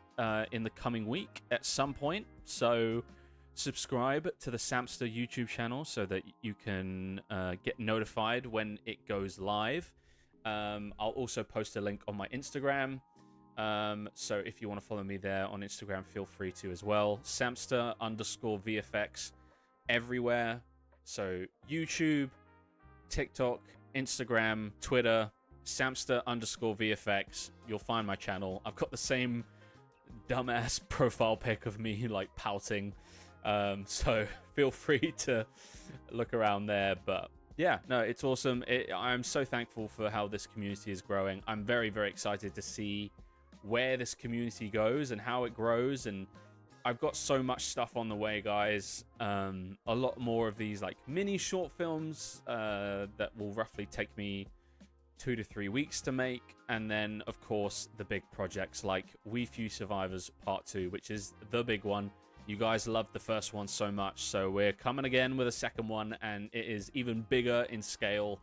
in the coming week at some point. So subscribe to the Samster YouTube channel so that you can get notified when it goes live. I'll also post a link on my Instagram. So if you want to follow me there on Instagram, feel free to as well. Samster_VFX everywhere. So YouTube, TikTok, Instagram, Twitter, Samster_VFX. You'll find my channel. I've got the same dumbass profile pic of me like pouting. So feel free to look around there. But yeah, no, it's awesome. I'm so thankful for how this community is growing. I'm very, very excited to see where this community goes and how it grows. And I've got so much stuff on the way, guys. A lot more of these like mini short films that will roughly take me 2 to 3 weeks to make. And then, of course, the big projects like We Few Survivors Part 2, which is the big one. You guys loved the first one so much, so we're coming again with a second one, and it is even bigger in scale.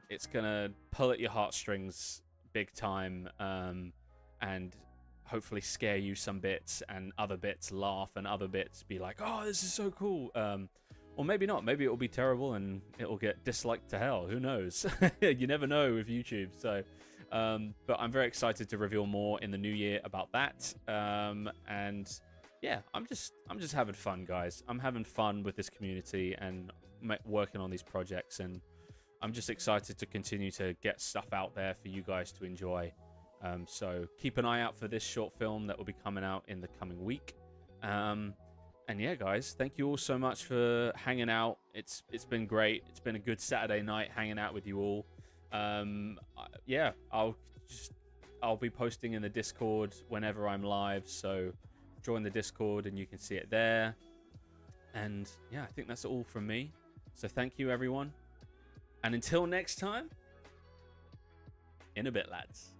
It's gonna pull at your heartstrings big time, and hopefully scare you some bits, and other bits laugh, and other bits be like, oh, this is so cool. Or maybe not. Maybe it'll be terrible and it'll get disliked to hell. Who knows? You never know with YouTube. So, but I'm very excited to reveal more in the new year about that. And yeah, I'm just having fun, guys. I'm having fun with this community and working on these projects, and I'm just excited to continue to get stuff out there for you guys to enjoy. So keep an eye out for this short film that will be coming out in the coming week. And yeah, guys, thank you all so much for hanging out. It's been great. It's been a good Saturday night hanging out with you all. Yeah, I'll be posting in the Discord whenever I'm live, so join the Discord and you can see it there. And yeah, I think that's all from me. So thank you, everyone. And until next time, in a bit, lads.